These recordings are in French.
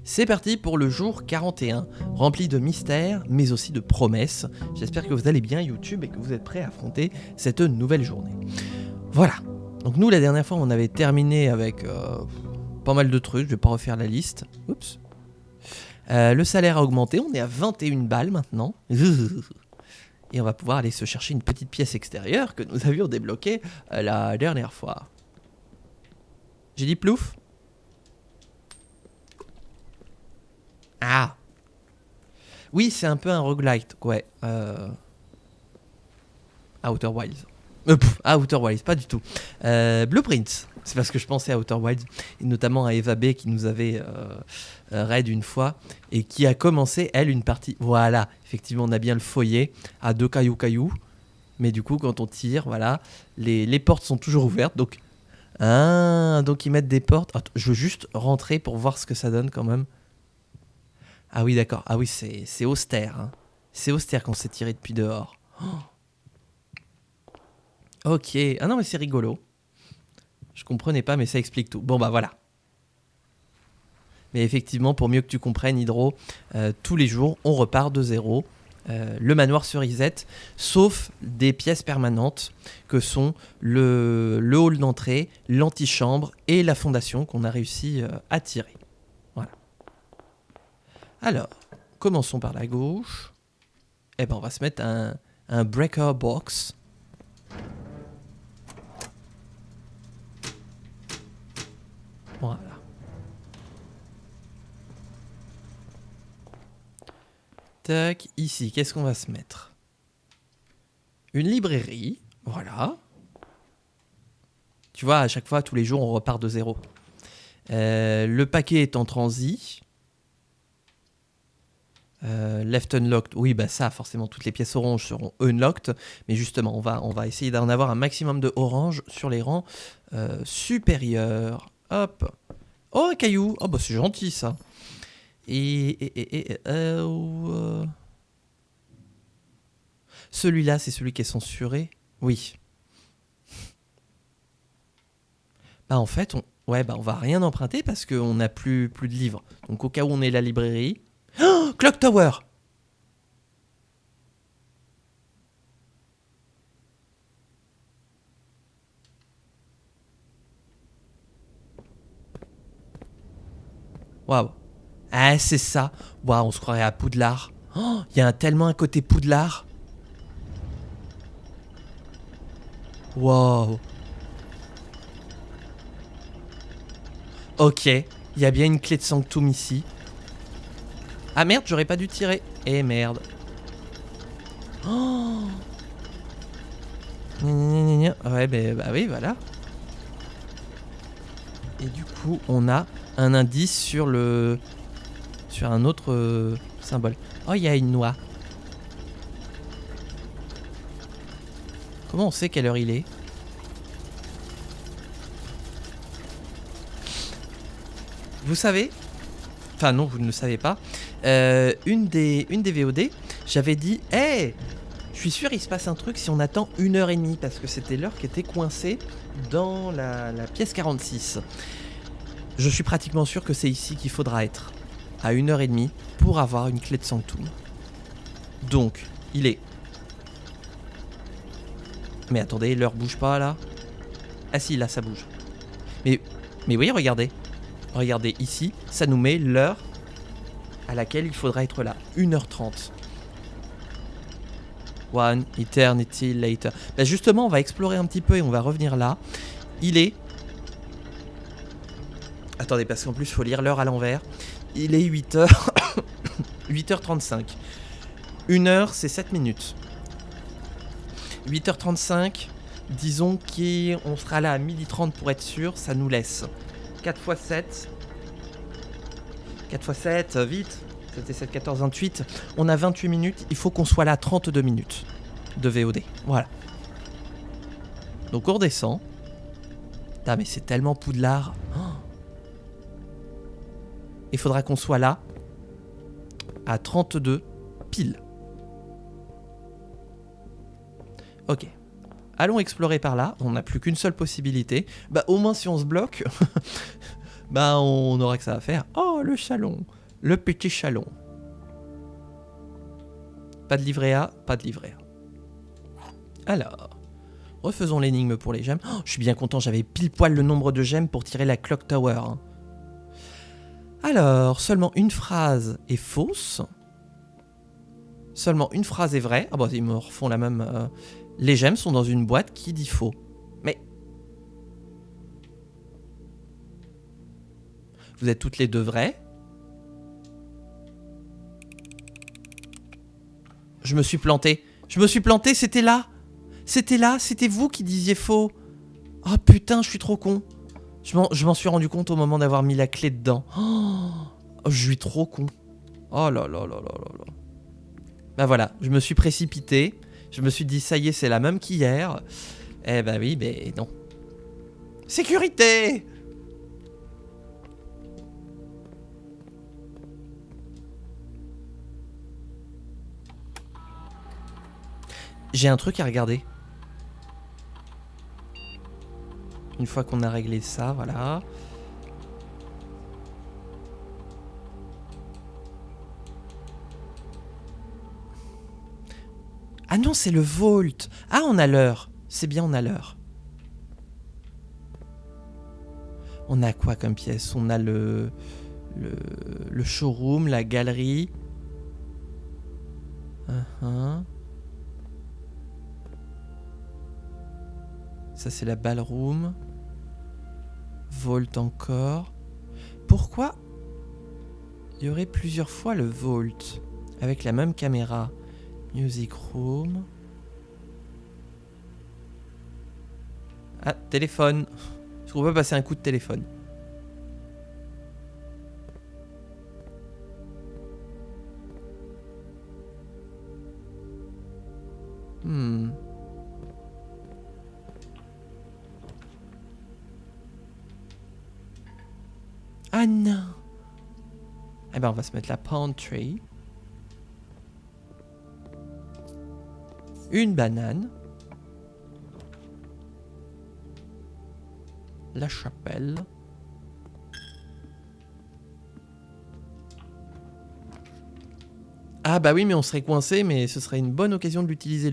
C'est parti pour le jour 41, rempli de mystères, mais aussi de promesses. J'espère que vous allez bien YouTube et que vous êtes prêts à affronter cette nouvelle journée. Voilà, donc nous la dernière fois on avait terminé avec pas mal de trucs, je vais pas refaire la liste. Oups. Le salaire a augmenté, on est à 21 balles maintenant. Et on va pouvoir aller se chercher une petite pièce extérieure que nous avions débloquée la dernière fois. J'ai dit plouf? Ah! Oui, c'est un peu un roguelite, ouais. Outer Wilds. Outer Wilds, pas du tout. Blueprints, c'est parce que je pensais à Outer Wilds, et notamment à Eva B qui nous avait raid une fois, et qui a commencé, elle, une partie... Voilà, effectivement, on a bien le foyer à 2 cailloux, mais du coup, quand on tire, voilà, les portes sont toujours ouvertes, donc... Ah, donc ils mettent des portes... Attends, je veux juste rentrer pour voir ce que ça donne, quand même. Ah oui, d'accord. Ah oui, c'est austère. Hein. C'est austère qu'on s'est tiré depuis dehors. Oh. Ok. Ah non, mais c'est rigolo. Je comprenais pas, mais ça explique tout. Bon, bah voilà. Mais effectivement, pour mieux que tu comprennes, Hydro, tous les jours, on repart de zéro. Le manoir se reset, sauf des pièces permanentes que sont le hall d'entrée, l'antichambre et la fondation qu'on a réussi à tirer. Voilà. Alors, commençons par la gauche. Eh ben, on va se mettre un breaker box. Voilà. Tac, ici, qu'est-ce qu'on va se mettre? Une librairie, voilà. Tu vois, à chaque fois, tous les jours, on repart de zéro. Le paquet est en transi. Left unlocked, oui, bah ça, forcément, toutes les pièces oranges seront unlocked. Mais justement, on va essayer d'en avoir un maximum de orange sur les rangs supérieurs. Hop. Oh, un caillou. Oh, bah c'est gentil, ça. Celui-là, c'est celui qui est censuré. Oui. Bah en fait, on va rien emprunter parce qu'on n'a plus de livres. Donc au cas où on est la librairie... Oh, Clock Tower! Waouh. Ah, c'est ça. Waouh, on se croirait à Poudlard. Oh, il y a tellement un côté Poudlard. Waouh. Ok, il y a bien une clé de Sanctum ici. Ah merde, j'aurais pas dû tirer. Eh merde. Oh. Ouais, bah oui, voilà. Et du coup, on a un indice sur un autre symbole. Oh, il y a une noix. Comment on sait quelle heure il est? Vous savez? Enfin non, vous ne le savez pas. Une des VOD, j'avais dit, hey, je suis sûr il se passe un truc si on attend 1h30, parce que c'était l'heure qui était coincée dans la pièce 46. Je suis pratiquement sûr que c'est ici qu'il faudra être, à 1h30, pour avoir une clé de Sanctum. Donc, il est... Mais attendez, l'heure bouge pas là? Ah si, là ça bouge. Mais oui, regardez. Regardez ici, ça nous met l'heure à laquelle il faudra être là. 1h30. One eternity later. Bah justement, on va explorer un petit peu et on va revenir là. Il est... Attendez, parce qu'en plus, il faut lire l'heure à l'envers. Il est 8h... 8h35. 1h, c'est 7 minutes. 8h35, disons qu'on sera là à 12h30 pour être sûr, ça nous laisse 4 x 7. 4 x 7, vite. C'était 7, 14, 28. On a 28 minutes, il faut qu'on soit là 32 minutes de VOD. Voilà. Donc on redescend. Ah mais c'est tellement Poudlard. Oh. Il faudra qu'on soit là à 32 pile. Ok. Allons explorer par là. On n'a plus qu'une seule possibilité. Bah au moins si on se bloque. Bah, on aura que ça à faire. Oh, le salon. Le petit salon. Pas de livret A, pas de livret A. Alors, refaisons l'énigme pour les gemmes. Oh, je suis bien content, j'avais pile poil le nombre de gemmes pour tirer la Clock Tower. Hein. Alors, seulement une phrase est fausse. Seulement une phrase est vraie. Ah bah, ils me refont la même... Les gemmes sont dans une boîte qui dit faux. Mais... Vous êtes toutes les deux vraies. Je me suis planté. Je me suis planté, c'était là. C'était là, c'était vous qui disiez faux. Oh putain, je suis trop con. Je m'en suis rendu compte au moment d'avoir mis la clé dedans. Oh, je suis trop con. Oh là là là là là là. Bah voilà, je me suis précipité. Je me suis dit, ça y est, c'est la même qu'hier. Eh bah oui, mais non. Sécurité! J'ai un truc à regarder. Une fois qu'on a réglé ça, voilà. Ah non, c'est le Vault. Ah, on a l'heure. C'est bien, on a l'heure. On a quoi comme pièce? On a le showroom, la galerie. Ça, c'est la ballroom. Vault encore. Pourquoi il y aurait plusieurs fois le Vault avec la même caméra? Music room. Ah, téléphone. Est-ce qu'on peut passer un coup de téléphone? Ah non. Eh ben on va se mettre la pantry. Une banane. La chapelle. Ah bah oui, mais on serait coincé, mais ce serait une bonne occasion de l'utiliser,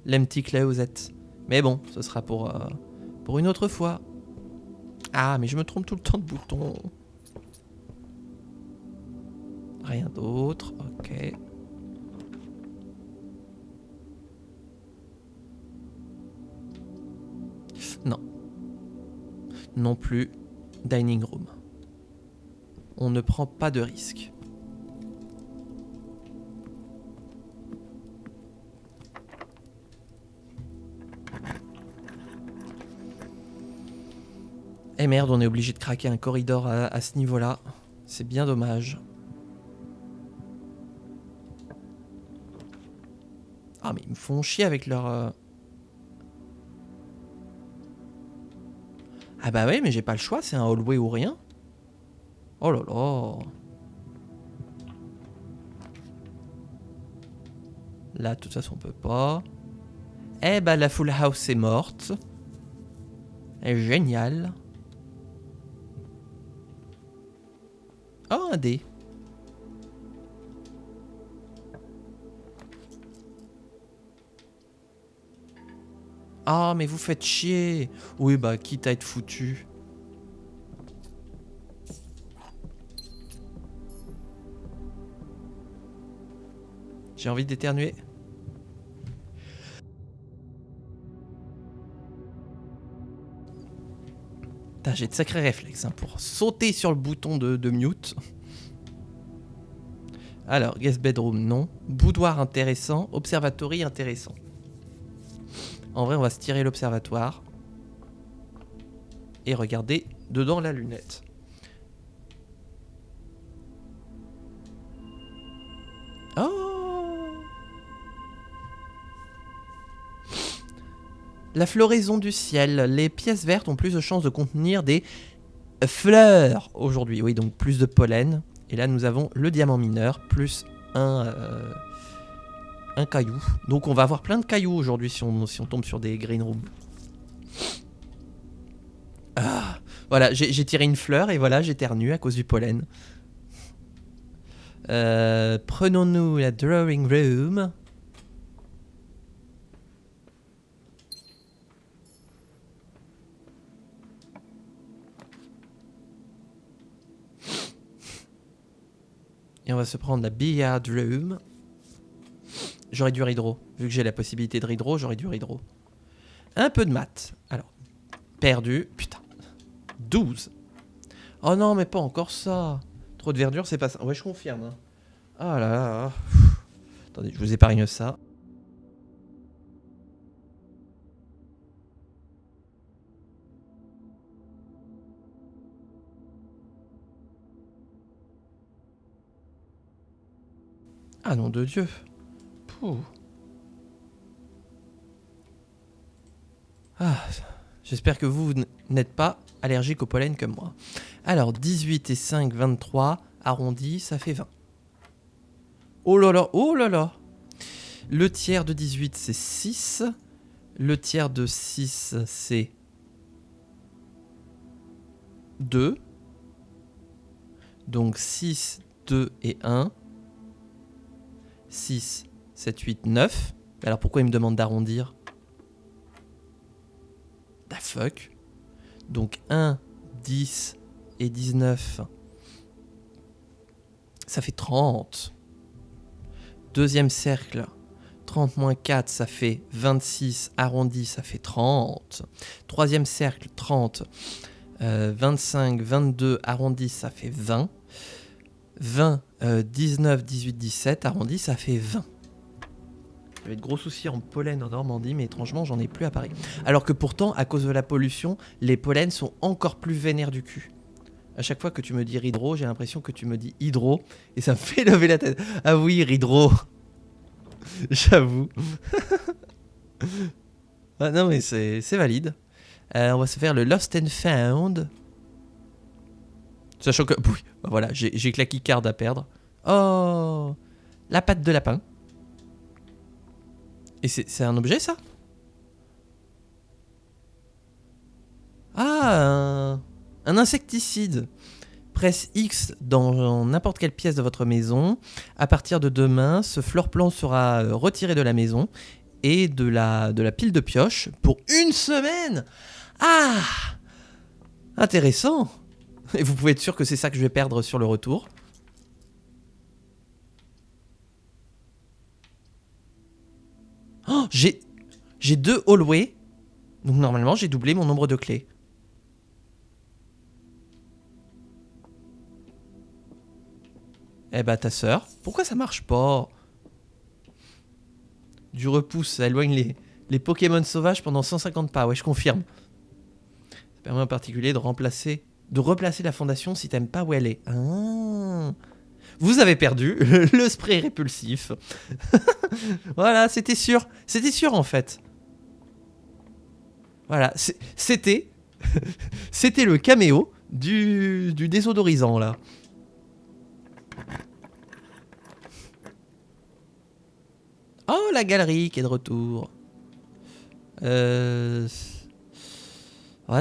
l'empty closet. Mais bon, ce sera pour une autre fois. Ah, mais je me trompe tout le temps de bouton. Rien d'autre, ok. Non. Non plus. Dining room. On ne prend pas de risque. Eh merde, on est obligé de craquer un corridor à ce niveau-là. C'est bien dommage. Ah mais ils me font chier avec leur... Ah bah ouais, mais j'ai pas le choix, c'est un hallway ou rien. Oh là là. Là, de toute façon, on peut pas. Eh bah la full house est morte. Génial. Oh, un dé. Ah, mais vous faites chier. Oui, bah, quitte à être foutu. J'ai envie d'éternuer. J'ai de sacrés réflexes hein, pour sauter sur le bouton de mute. Alors, guest bedroom, non. Boudoir intéressant. Observatory intéressant. En vrai, on va se tirer l'observatoire. Et regarder dedans la lunette. Oh! La floraison du ciel. Les pièces vertes ont plus de chances de contenir des fleurs aujourd'hui. Oui, donc plus de pollen. Et là, nous avons le diamant mineur, plus un caillou. Donc on va avoir plein de cailloux aujourd'hui si on tombe sur des green rooms. Ah, Voilà, j'ai tiré une fleur et voilà, j'éternue à cause du pollen. Prenons-nous la drawing room. Et on va se prendre la billiard room. J'aurais dû hydro. Vu que j'ai la possibilité de hydro, j'aurais dû hydro. Un peu de maths. Alors, perdu. Putain. 12. Oh non, mais pas encore ça. Trop de verdure, c'est pas ça. Ouais, je confirme. Hein. Ah là là. Attendez, je vous épargne ça. Ah nom de Dieu. Pouh. Ah, j'espère que vous n'êtes pas allergique au pollen comme moi. Alors, 18 et 5, 23. Arrondi, ça fait 20. Oh là là, oh là là. Le tiers de 18, c'est 6. Le tiers de 6, c'est 2. Donc 6, 2 et 1. 6, 7, 8, 9. Alors pourquoi il me demande d'arrondir? Da fuck. Donc 1, 10 et 19. Ça fait 30. Deuxième cercle. 30 moins 4, ça fait 26. Arrondi, ça fait 30. Troisième cercle, 30. 25, 22, arrondi, ça fait 20. 20, 19, 18, 17, arrondi, ça fait 20. J'avais de gros soucis en pollen en Normandie, mais étrangement, j'en ai plus à Paris. Alors que pourtant, à cause de la pollution, les pollens sont encore plus vénères du cul. À chaque fois que tu me dis hydro, j'ai l'impression que tu me dis hydro, et ça me fait lever la tête. Ah oui, hydro. J'avoue. Ah non, mais c'est valide. On va se faire le Lost and Found. Sachant que... Oui, bah voilà, j'ai que la keycard à perdre. Oh, la patte de lapin. Et c'est un objet, ça? Ah, un insecticide. Presse X dans n'importe quelle pièce de votre maison. À partir de demain, ce flore-plan sera retiré de la maison et de la pile de pioche pour une semaine. Ah, intéressant. Et vous pouvez être sûr que c'est ça que je vais perdre sur le retour. Oh, j'ai 2 hallways. Donc normalement, j'ai doublé mon nombre de clés. Eh bah ta sœur, pourquoi ça marche pas? Du repousse, ça éloigne les Pokémon sauvages pendant 150 pas. Ouais, je confirme. Ça permet en particulier de replacer la fondation si t'aimes pas où elle est. Ah. Vous avez perdu le spray répulsif. Voilà, c'était sûr. C'était sûr en fait. Voilà, c'était le caméo du désodorisant là. Oh, la galerie qui est de retour. Ouais,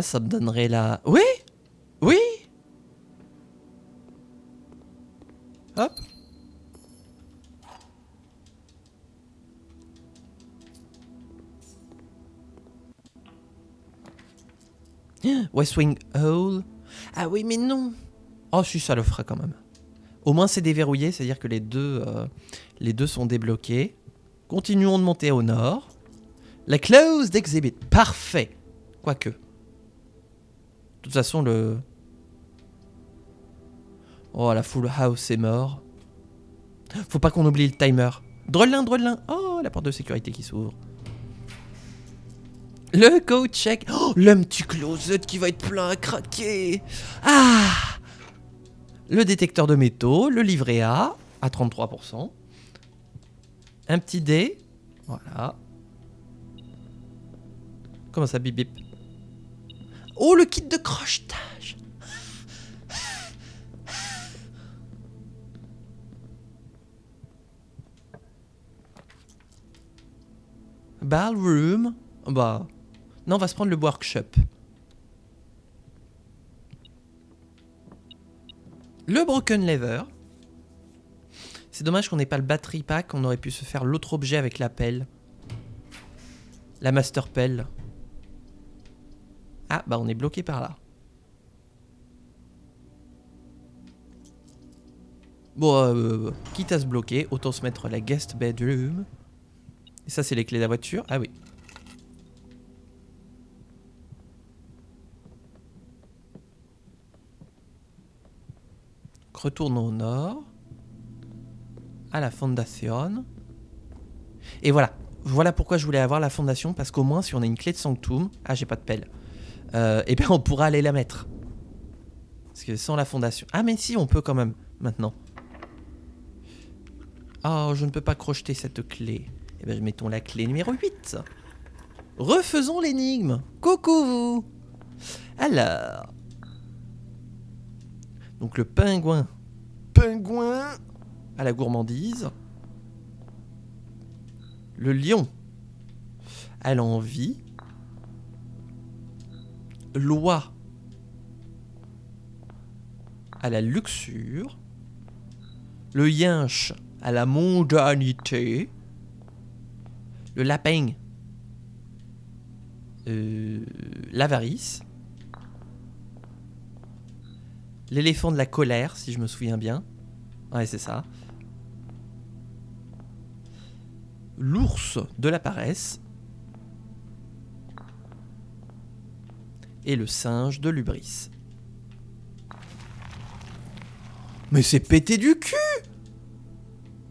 ça me donnerait la... Oui. Oui. Hop. West Wing Hall. Ah oui, mais non. Oh, si, ça le fera quand même. Au moins, c'est déverrouillé, c'est-à-dire que les deux sont débloqués. Continuons de monter au nord. La closed exhibit. Parfait. Quoique. De toute façon, le... Oh, la full house est mort. Faut pas qu'on oublie le timer. Drôlin, drôlin. Oh, la porte de sécurité qui s'ouvre. Le code check. Oh, le petit closet qui va être plein à craquer. Ah. Le détecteur de métaux. Le livret A à 33%. Un petit dé. Voilà. Comment ça, bip bip? Oh, le kit de crochetage. Ballroom. Bah... Non, on va se prendre le workshop. Le Broken Lever. C'est dommage qu'on n'ait pas le battery pack. On aurait pu se faire l'autre objet avec la pelle. La Master Pelle. Ah, bah on est bloqué par là. Bon, quitte à se bloquer, autant se mettre la guest bedroom. Et ça, c'est les clés de la voiture. Ah oui. Retournons au nord. À la fondation. Et voilà. Voilà pourquoi je voulais avoir la fondation. Parce qu'au moins, si on a une clé de Sanctum... Ah, j'ai pas de pelle. Et bien, on pourra aller la mettre. Parce que sans la fondation... Ah, mais si, on peut quand même, maintenant. Oh, je ne peux pas crocheter cette clé. Eh bien, mettons la clé numéro 8. Refaisons l'énigme. Coucou vous. Alors. Donc le pingouin. Pingouin à la gourmandise. Le lion à l'envie. L'oie à la luxure. Le yinche à la mondanité. Le lapin l'avarice. L'éléphant de la colère, si je me souviens bien. Ouais, c'est ça. L'ours de la paresse. Et le singe de l'hubris. Mais c'est pété du cul!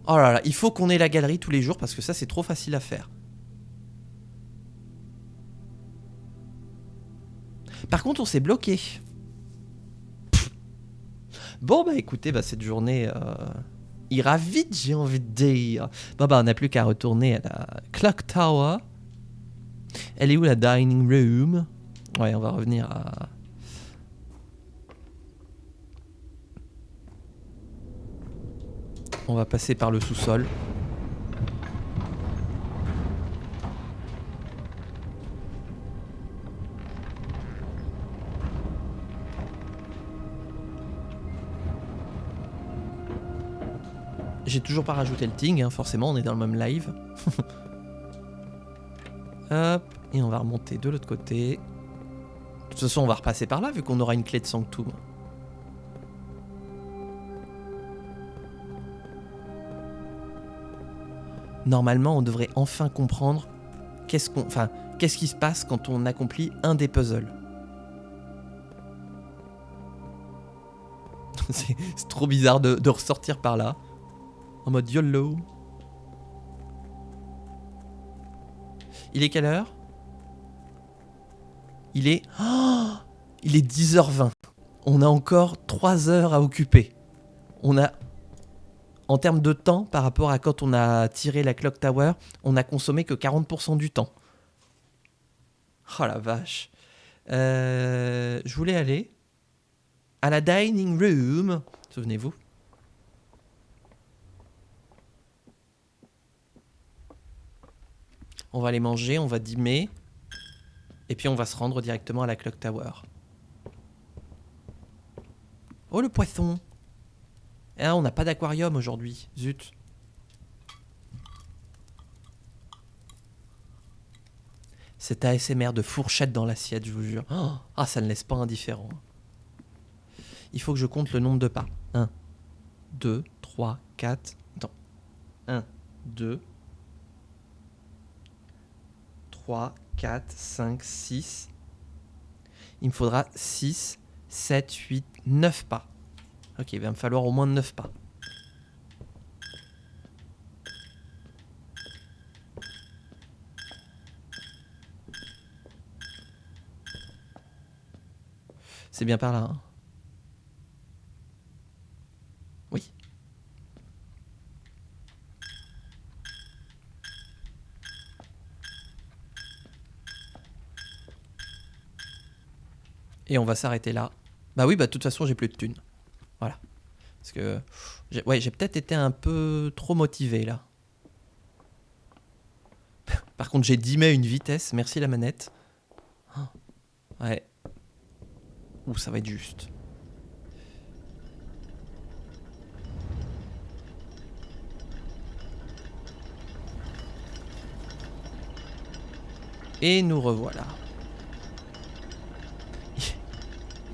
Oh là là, il faut qu'on ait la galerie tous les jours parce que ça, c'est trop facile à faire. Par contre, on s'est bloqué. Bon, bah écoutez, bah, cette journée ira vite, j'ai envie de dire. Bon, bah on n'a plus qu'à retourner à la Clock Tower. Elle est où la dining room? Ouais, on va revenir à... On va passer par le sous-sol. J'ai toujours pas rajouté le ting, hein, forcément, on est dans le même live. Hop, et on va remonter de l'autre côté. De toute façon, on va repasser par là, vu qu'on aura une clé de Sanctum. Normalement, on devrait enfin comprendre qu'est-ce qui se passe quand on accomplit un des puzzles. C'est trop bizarre de ressortir par là. En mode YOLO. Il est quelle heure? Il est 10h20. On a encore 3 heures à occuper. On a... En termes de temps, par rapport à quand on a tiré la Clock Tower, on a consommé que 40% du temps. Oh la vache. Je voulais aller à la dining room. Souvenez-vous. On va aller manger, on va dîmer. Et puis on va se rendre directement à la Clock Tower. Oh le poisson. Ah, on n'a pas d'aquarium aujourd'hui. Zut. Cet ASMR de fourchette dans l'assiette, je vous jure. Ah, ça ne laisse pas indifférent. Il faut que je compte le nombre de pas. 1, 2, 3, 4... Attends. 1, 2... 3, 4, 5, 6. Il me faudra 6, 7, 8, 9 pas. Ok, il va me falloir au moins 9 pas. C'est bien par là, hein? Oui. Et on va s'arrêter là. Bah oui, bah de toute façon, j'ai plus de thunes. Voilà. Parce que... j'ai peut-être été un peu trop motivé, là. Par contre, j'ai dimé une vitesse. Merci la manette. Ouais. Ouh, ça va être juste. Et nous revoilà.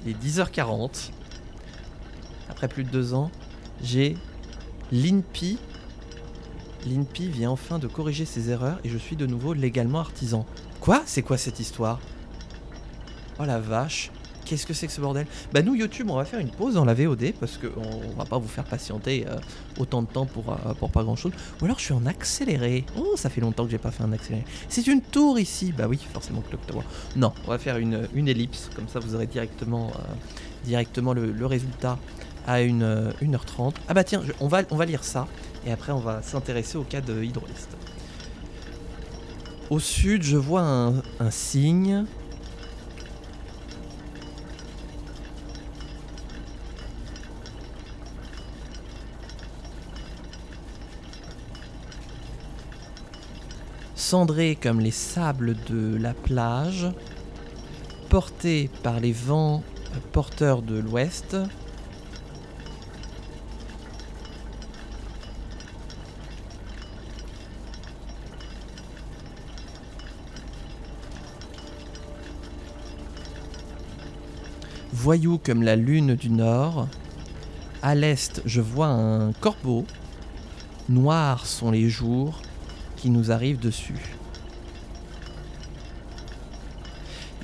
Il est 10h40. Après plus de 2 ans, j'ai l'INPI. L'INPI vient enfin de corriger ses erreurs et je suis de nouveau légalement artisan. Quoi ? C'est quoi cette histoire ? Oh la vache, qu'est-ce que c'est que ce bordel ? Bah nous YouTube, on va faire une pause dans la VOD parce qu'on va pas vous faire patienter autant de temps pour pas grand chose. Ou alors je suis en accéléré. Oh, ça fait longtemps que j'ai pas fait un accéléré. C'est une tour ici. Bah oui, forcément Clock Tower. Non, on va faire une ellipse, comme ça vous aurez directement le résultat à 1h30. Ah bah tiens, on va lire ça et après on va s'intéresser au cas de Hydroist. Au sud, je vois un signe. Cendré comme les sables de la plage, porté par les vents porteurs de l'ouest. Voyou comme la lune du nord. À l'est, je vois un corbeau. Noirs sont les jours qui nous arrivent dessus.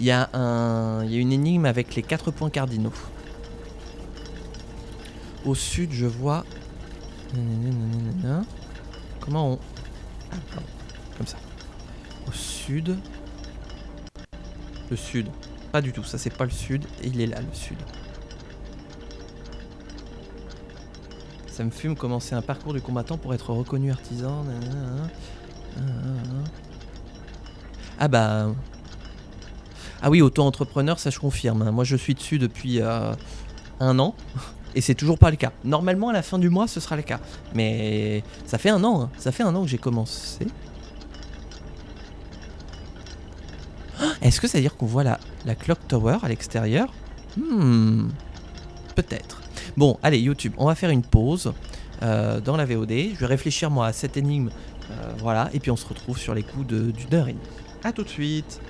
Il y a une énigme avec les 4 points cardinaux. Au sud, je vois... Comment on... Ah, pardon. Comme ça. Au sud... Le sud. Pas du tout, ça c'est pas le sud. Et il est là, le sud. Ça me fume commencer un parcours du combattant pour être reconnu artisan. Ah bah... Ah oui, auto-entrepreneur, ça je confirme. Moi je suis dessus depuis 1 an. Et c'est toujours pas le cas. Normalement à la fin du mois ce sera le cas. Mais ça fait 1 an. Hein. Ça fait 1 an que j'ai commencé. Est-ce que ça veut dire qu'on voit la Clock Tower à l'extérieur ? Peut-être. Bon, allez, YouTube, on va faire une pause dans la VOD. Je vais réfléchir moi à cette énigme. Voilà, et puis on se retrouve sur les coups d'une heure et demie. A tout de suite.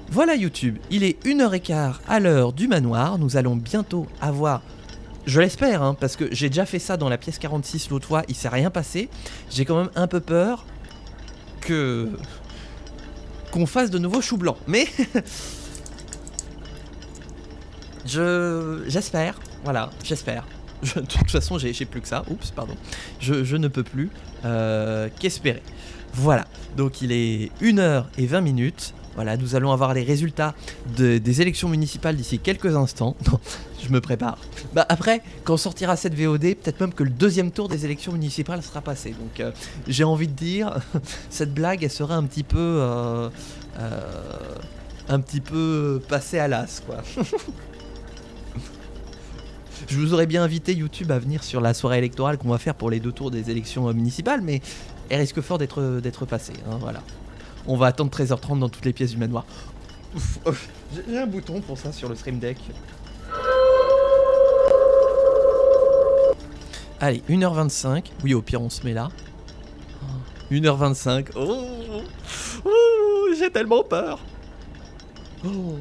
Voilà YouTube, il est 1h15 à l'heure du manoir. Nous allons bientôt avoir... Je l'espère, hein, parce que j'ai déjà fait ça dans la pièce 46 l'autre fois, il s'est rien passé. J'ai quand même un peu peur qu'on fasse de nouveau chou blanc. Mais j'espère, voilà, j'espère. De toute façon, j'ai plus que ça. Oups, pardon. Je ne peux plus qu'espérer. Voilà, donc il est 1h20. Voilà, nous allons avoir les résultats des élections municipales d'ici quelques instants. Non, je me prépare. Bah après, quand sortira cette VOD, peut-être même que le 2e tour des élections municipales sera passé. Donc j'ai envie de dire, cette blague, elle sera un petit peu passée à l'as, quoi. Je vous aurais bien invité YouTube à venir sur la soirée électorale qu'on va faire pour les 2 tours des élections municipales, mais elle risque fort d'être passée, hein, voilà. On va attendre 13h30 dans toutes les pièces du manoir. Ouf, j'ai un bouton pour ça sur le Stream Deck. Allez, 1h25. Oui, au pire, on se met là. 1h25. Oh, j'ai tellement peur. Oh.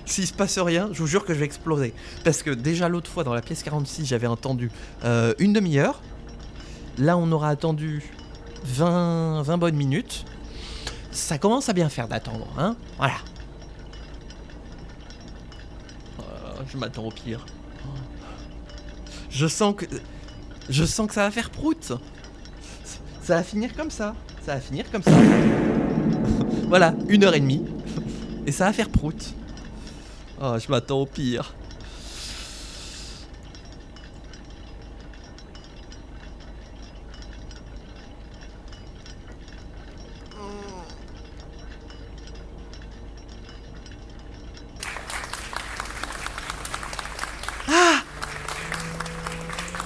S'il se passe rien, je vous jure que je vais exploser. Parce que déjà l'autre fois, dans la pièce 46, j'avais attendu 1 demi-heure. Là, on aura attendu 20 bonnes minutes. Ça commence à bien faire d'attendre, hein. Voilà. Je m'attends au pire. Je sens que ça va faire prout. Ça va finir comme ça. Voilà, 1h30. Et ça va faire prout. Oh, je m'attends au pire.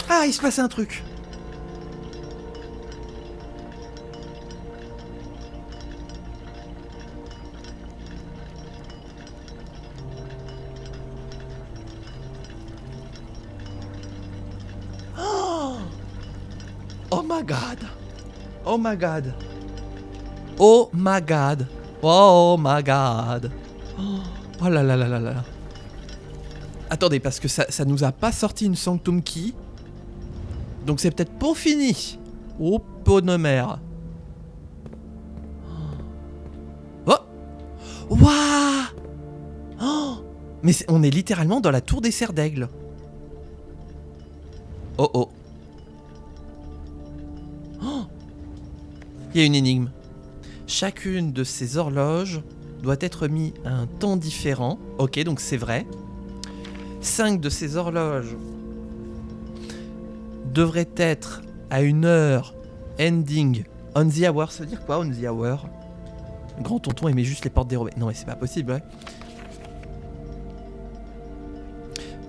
Ah, il se passe un truc. Oh my god. Oh my god. Oh my god. Oh my god. Oh là là là là là. Attendez, parce que ça nous a pas sorti une Sanctum Key. Donc c'est peut-être pas fini. Oh, Ponomer. Oh. Waouh. Oh. Mais on est littéralement dans la tour des cerfs d'aigle. Oh oh. Oh. Il y a une énigme. Chacune de ces horloges doit être mise à un temps différent. Ok, donc c'est vrai. 5 de ces horloges devraient être à une heure ending on the hour. Ça veut dire quoi on the hour? Grand tonton aimait juste les portes dérobées. Non mais c'est pas possible, ouais.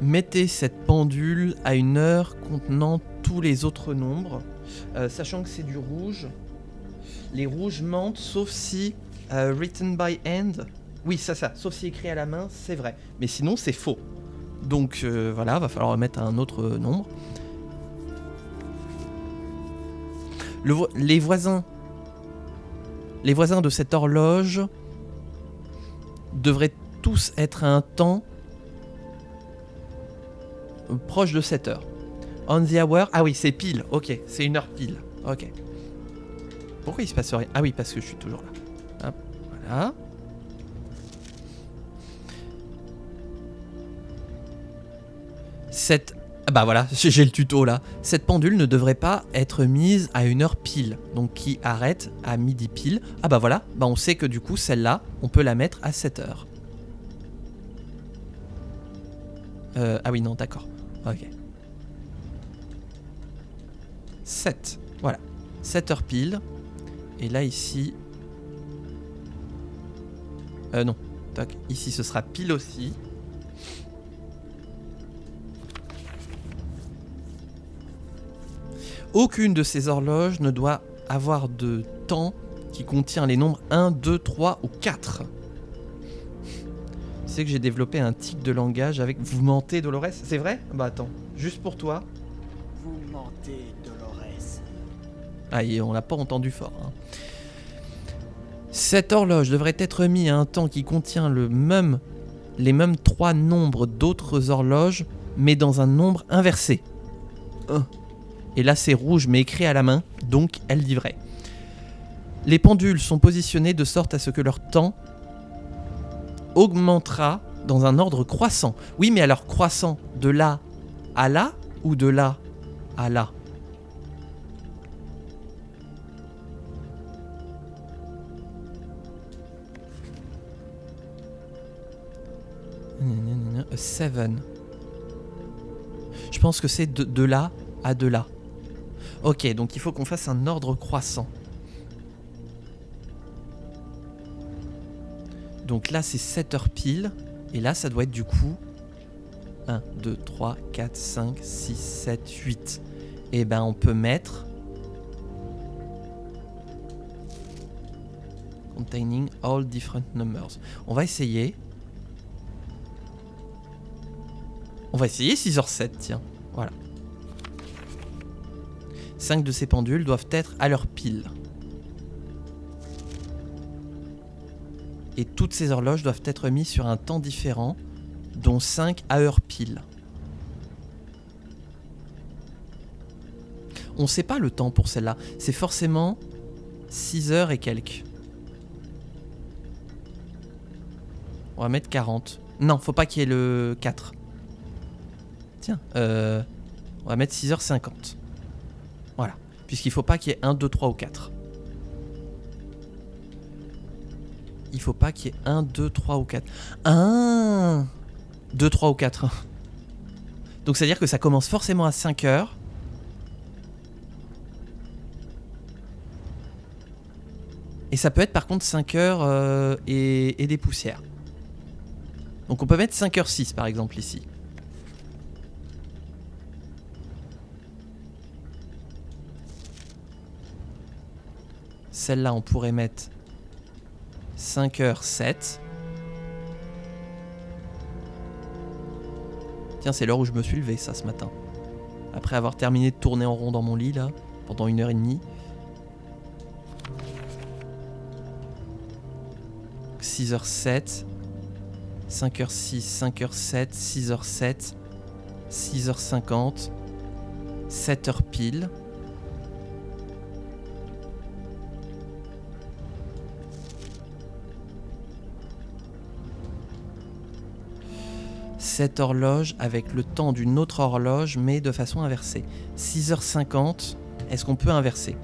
Mettez cette pendule à une heure contenant tous les autres nombres. Sachant que c'est du rouge. Les rouges mentent sauf si written by hand. Oui, ça. Sauf si écrit à la main, c'est vrai. Mais sinon, c'est faux. Donc voilà, va falloir mettre un autre nombre. Les voisins de cette horloge devraient tous être à un temps proche de 7 heures. On the hour, ah oui, c'est pile, ok, c'est une heure pile, ok. Pourquoi il se passe rien? Ah oui, parce que je suis toujours là. Hop, voilà. Bah voilà, j'ai le tuto là. Cette pendule ne devrait pas être mise à une heure pile, donc qui arrête à midi pile. Ah bah voilà, bah on sait que du coup celle-là, on peut la mettre à 7 heures. Ah oui, non, d'accord. Ok. 7, voilà. 7 heures pile. Et là ici... non, toc. Ici ce sera pile aussi. Aucune de ces horloges ne doit avoir de temps qui contient les nombres 1, 2, 3 ou 4. Tu sais que j'ai développé un tic de langage avec... Vous mentez, Dolores? C'est vrai? Bah attends, juste pour toi. Vous mentez, Dolores. Ah, et on l'a pas entendu fort. Hein. Cette horloge devrait être mise à un temps qui contient les mêmes 3 nombres d'autres horloges, mais dans un nombre inversé. Et là c'est rouge mais écrit à la main, donc elle dit vrai. Les pendules sont positionnées de sorte à ce que leur temps augmentera dans un ordre croissant. Oui, mais alors croissant de là à là ou de là à là? A 7. Je pense que c'est de là à de là. Ok, donc il faut qu'on fasse un ordre croissant. Donc là c'est 7 heures pile. Et là ça doit être du coup 1, 2, 3, 4, 5, 6, 7, 8. Et ben on peut mettre containing all different numbers. On va essayer. On va essayer 6h07, tiens. Voilà. 5 de ces pendules doivent être à leur pile. Et toutes ces horloges doivent être mises sur un temps différent, dont 5 à heure pile. On sait pas le temps pour celle-là. C'est forcément 6 heures et quelques. On va mettre 40. Non, faut pas qu'il y ait le 4. Tiens, on va mettre 6h50. Voilà. Puisqu'il faut pas qu'il y ait 1, 2, 3 ou 4. Il faut pas qu'il y ait 1, 2, 3 ou 4. 1, 2, 3 ou 4. Donc c'est à dire que ça commence forcément à 5 heures. Et ça peut être par contre 5 heures et des poussières. Donc on peut mettre 5h06 par exemple ici. Celle-là on pourrait mettre 5h07. Tiens, c'est l'heure où je me suis levé ça ce matin. Après avoir terminé de tourner en rond dans mon lit là, pendant 1h30. 6h07, 5h06, 5h07, 6h07, 6h50, 7h pile. Cette horloge avec le temps d'une autre horloge, mais de façon inversée. 6h50, est-ce qu'on peut inverser?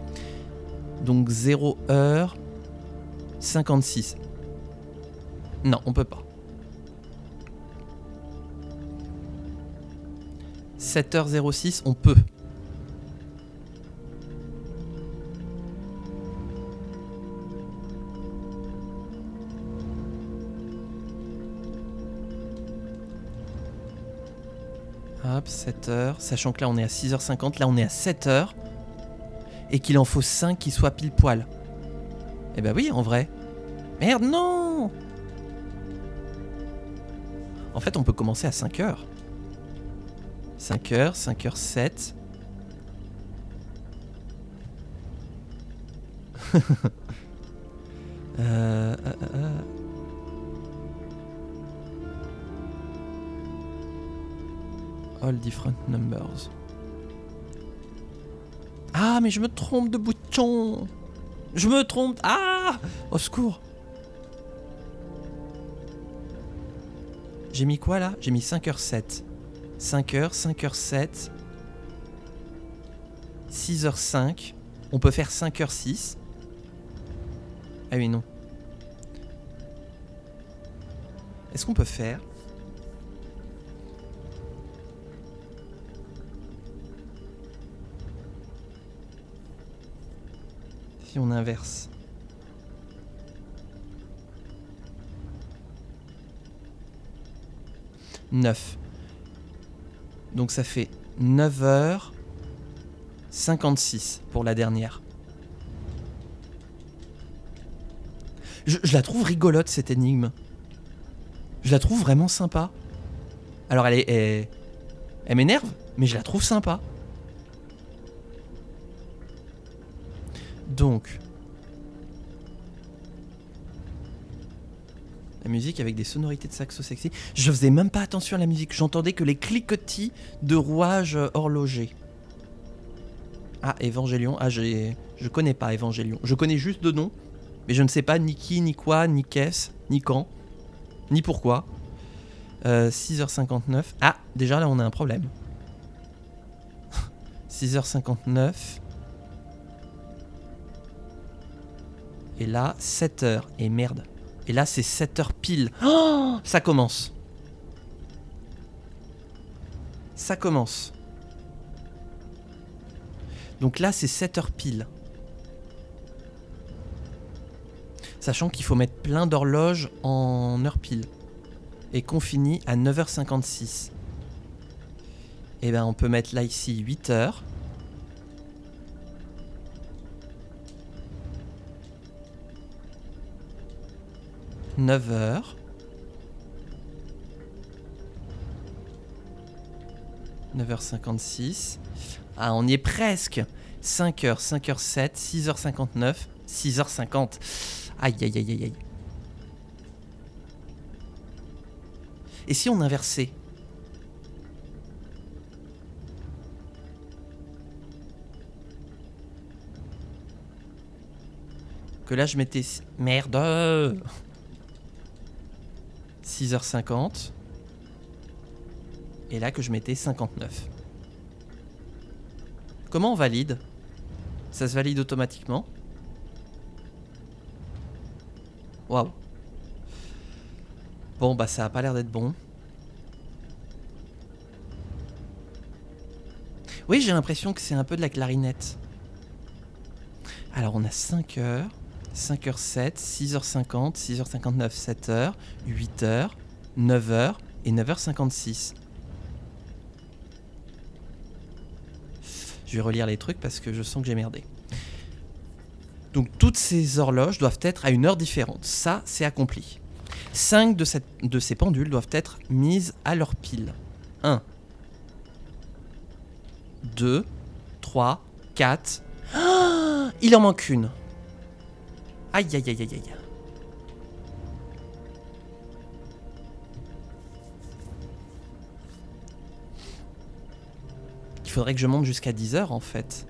Donc 0h56. Non, on peut pas. 7h06, on peut. Hop, 7h. Sachant que là, on est à 6h50. Là, on est à 7h. Et qu'il en faut 5 qui soient pile poil. Eh ben oui, en vrai. Merde, non! En fait, on peut commencer à 5h. 5h, 5h07. All different numbers. Ah, mais je me trompe de bouton. Je me trompe. Ah! Au secours. J'ai mis quoi là? J'ai mis 5h07. 5h, 5h07. 6h05. On peut faire 5h06. Ah oui, non. Est-ce qu'on peut faire... Si on inverse. « 9. Donc ça fait 9h56 pour la dernière. Je la trouve rigolote cette énigme. Je la trouve vraiment sympa. Alors elle m'énerve, mais je la trouve sympa. Donc, la musique avec des sonorités de saxo sexy. Je faisais même pas attention à la musique. J'entendais que les cliquetis de rouages horlogers. Ah, Evangelion. Ah, je connais pas Evangelion. Je connais juste de nom. Mais je ne sais pas ni qui, ni quoi, ni qu'est-ce, ni quand, ni pourquoi. 6h59. Ah, déjà là, on a un problème. 6h59. Et là, 7h. Et merde. Et là, c'est 7h pile. Oh, ça commence. Ça commence. Donc là, c'est 7h pile. Sachant qu'il faut mettre plein d'horloges en heure pile. Et qu'on finit à 9h56. Et ben, on peut mettre là, ici, 8h. 9h. 9h56. Ah, on y est presque. 5h, 5h07, 6h59, 6h50. Aïe, aïe, aïe, aïe, aïe. Et si on inversait? Que là, je mettais... Merde! 6h50. Et là, que je mettais 59. Comment on valide? Ça se valide automatiquement? Waouh. Bon, bah ça a pas l'air d'être bon. Oui, j'ai l'impression que c'est un peu de la clarinette. Alors, on a 5h, 5h07, 6h50, 6h59, 7h, 8h, 9h et 9h56. Je vais relire les trucs parce que je sens que j'ai merdé. Donc toutes ces horloges doivent être à une heure différente. Ça, c'est accompli. 5 de ces pendules doivent être mises à leur pile. 1, 2, 3, 4. Ah, il en manque une. Aïe, aïe, aïe, aïe, aïe. faudrait que je monte jusqu'à 10 heures en fait.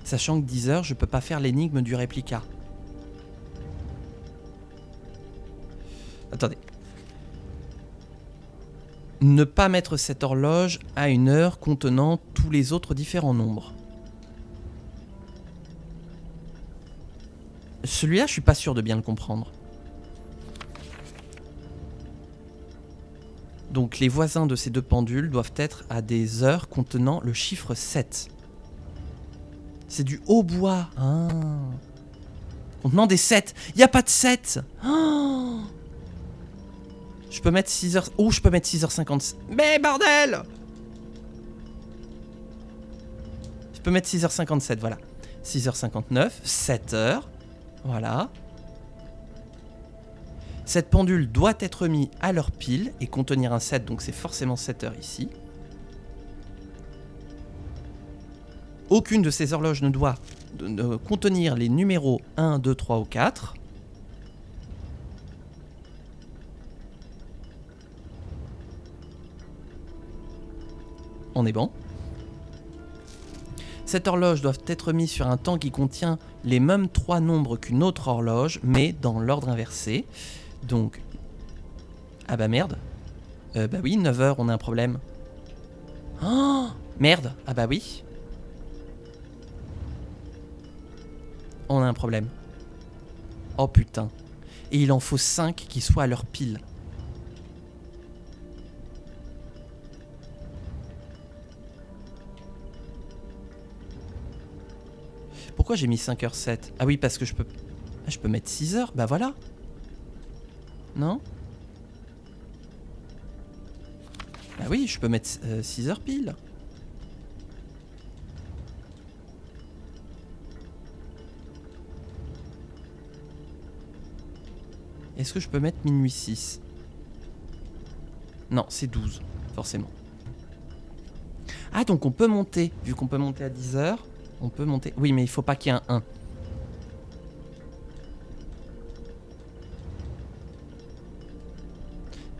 Sachant que 10 heures, je peux pas faire l'énigme du réplica. Attendez. Ne pas mettre cette horloge à une heure contenant tous les autres différents nombres. Celui-là, je suis pas sûr de bien le comprendre. Donc les voisins de ces deux pendules doivent être à des heures contenant le chiffre 7. C'est du hautbois. Ah. Contenant des 7. Il n'y a pas de 7. Oh. Je peux mettre 6h... Oh, je peux mettre 6h50. Mais bordel! Je peux mettre 6h57, voilà. 6h59, 7h. Voilà. Cette pendule doit être mise à l'heure pile et contenir un 7, donc c'est forcément 7h ici. Aucune de ces horloges ne doit contenir les numéros 1, 2, 3 ou 4. On est bon. Cette horloge doit être mise sur un temps qui contient les mêmes 3 nombres qu'une autre horloge, mais dans l'ordre inversé. Donc... Ah bah merde. Bah oui, 9h, on a un problème. Oh merde. Ah bah oui. On a un problème. Oh putain. Et il en faut 5 qui soient à leur pile. Pourquoi j'ai mis 5h07 ? Ah oui, parce que je peux... Ah, je peux mettre 6h, bah voilà. Non ? Bah oui, je peux mettre 6h pile. Est-ce que je peux mettre minuit 6 ? Non, c'est 12, forcément. Ah, donc on peut monter. Vu qu'on peut monter à 10h, on peut monter... Oui, mais il faut pas qu'il y ait un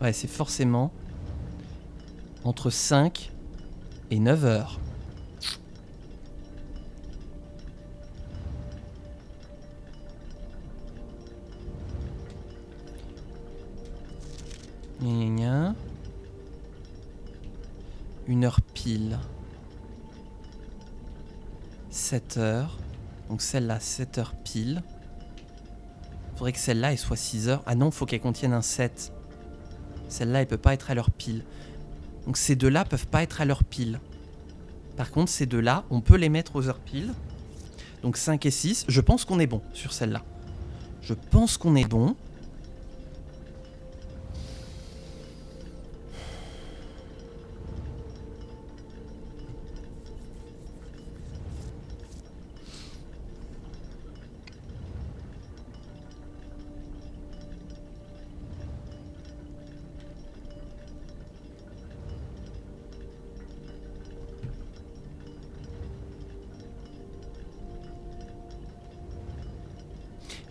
1. Ouais, c'est forcément entre 5 et 9h. Une heure pile. 7h. Donc celle-là, 7h pile. Faudrait que celle-là, elle soit 6h. Ah non, faut qu'elle contienne un 7. Celle-là, elle peut pas être à l'heure pile. Donc ces deux-là peuvent pas être à l'heure pile. Par contre, ces deux-là, on peut les mettre aux heures pile. Donc 5 et 6. Je pense qu'on est bon sur celle-là. Je pense qu'on est bon.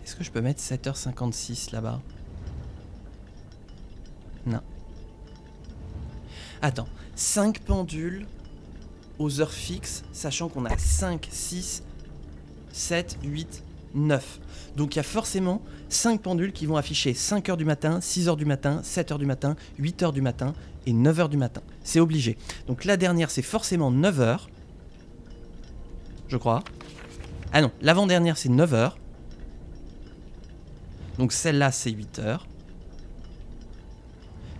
Est-ce que je peux mettre 7h56 là-bas ? Non. Attends, 5 pendules aux heures fixes, sachant qu'on a 5, 6, 7, 8, 9. Donc il y a forcément 5 pendules qui vont afficher 5h du matin, 6h du matin, 7h du matin, 8h du matin et 9h du matin. C'est obligé. Donc la dernière, c'est forcément 9h. Je crois. Ah non, l'avant-dernière, c'est 9h. Donc celle-là, c'est 8h.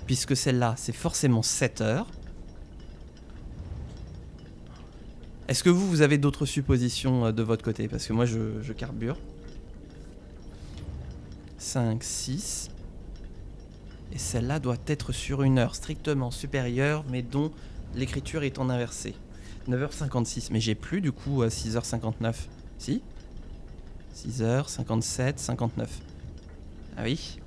Puisque celle-là, c'est forcément 7h. Est-ce que vous avez d'autres suppositions de votre côté ? Parce que moi, je carbure. 5, 6. Et celle-là doit être sur une heure strictement supérieure, mais dont l'écriture est en inversé. 9h56. Mais j'ai plus, du coup, 6h59. Si ? 6h57, 59. Ah oui ?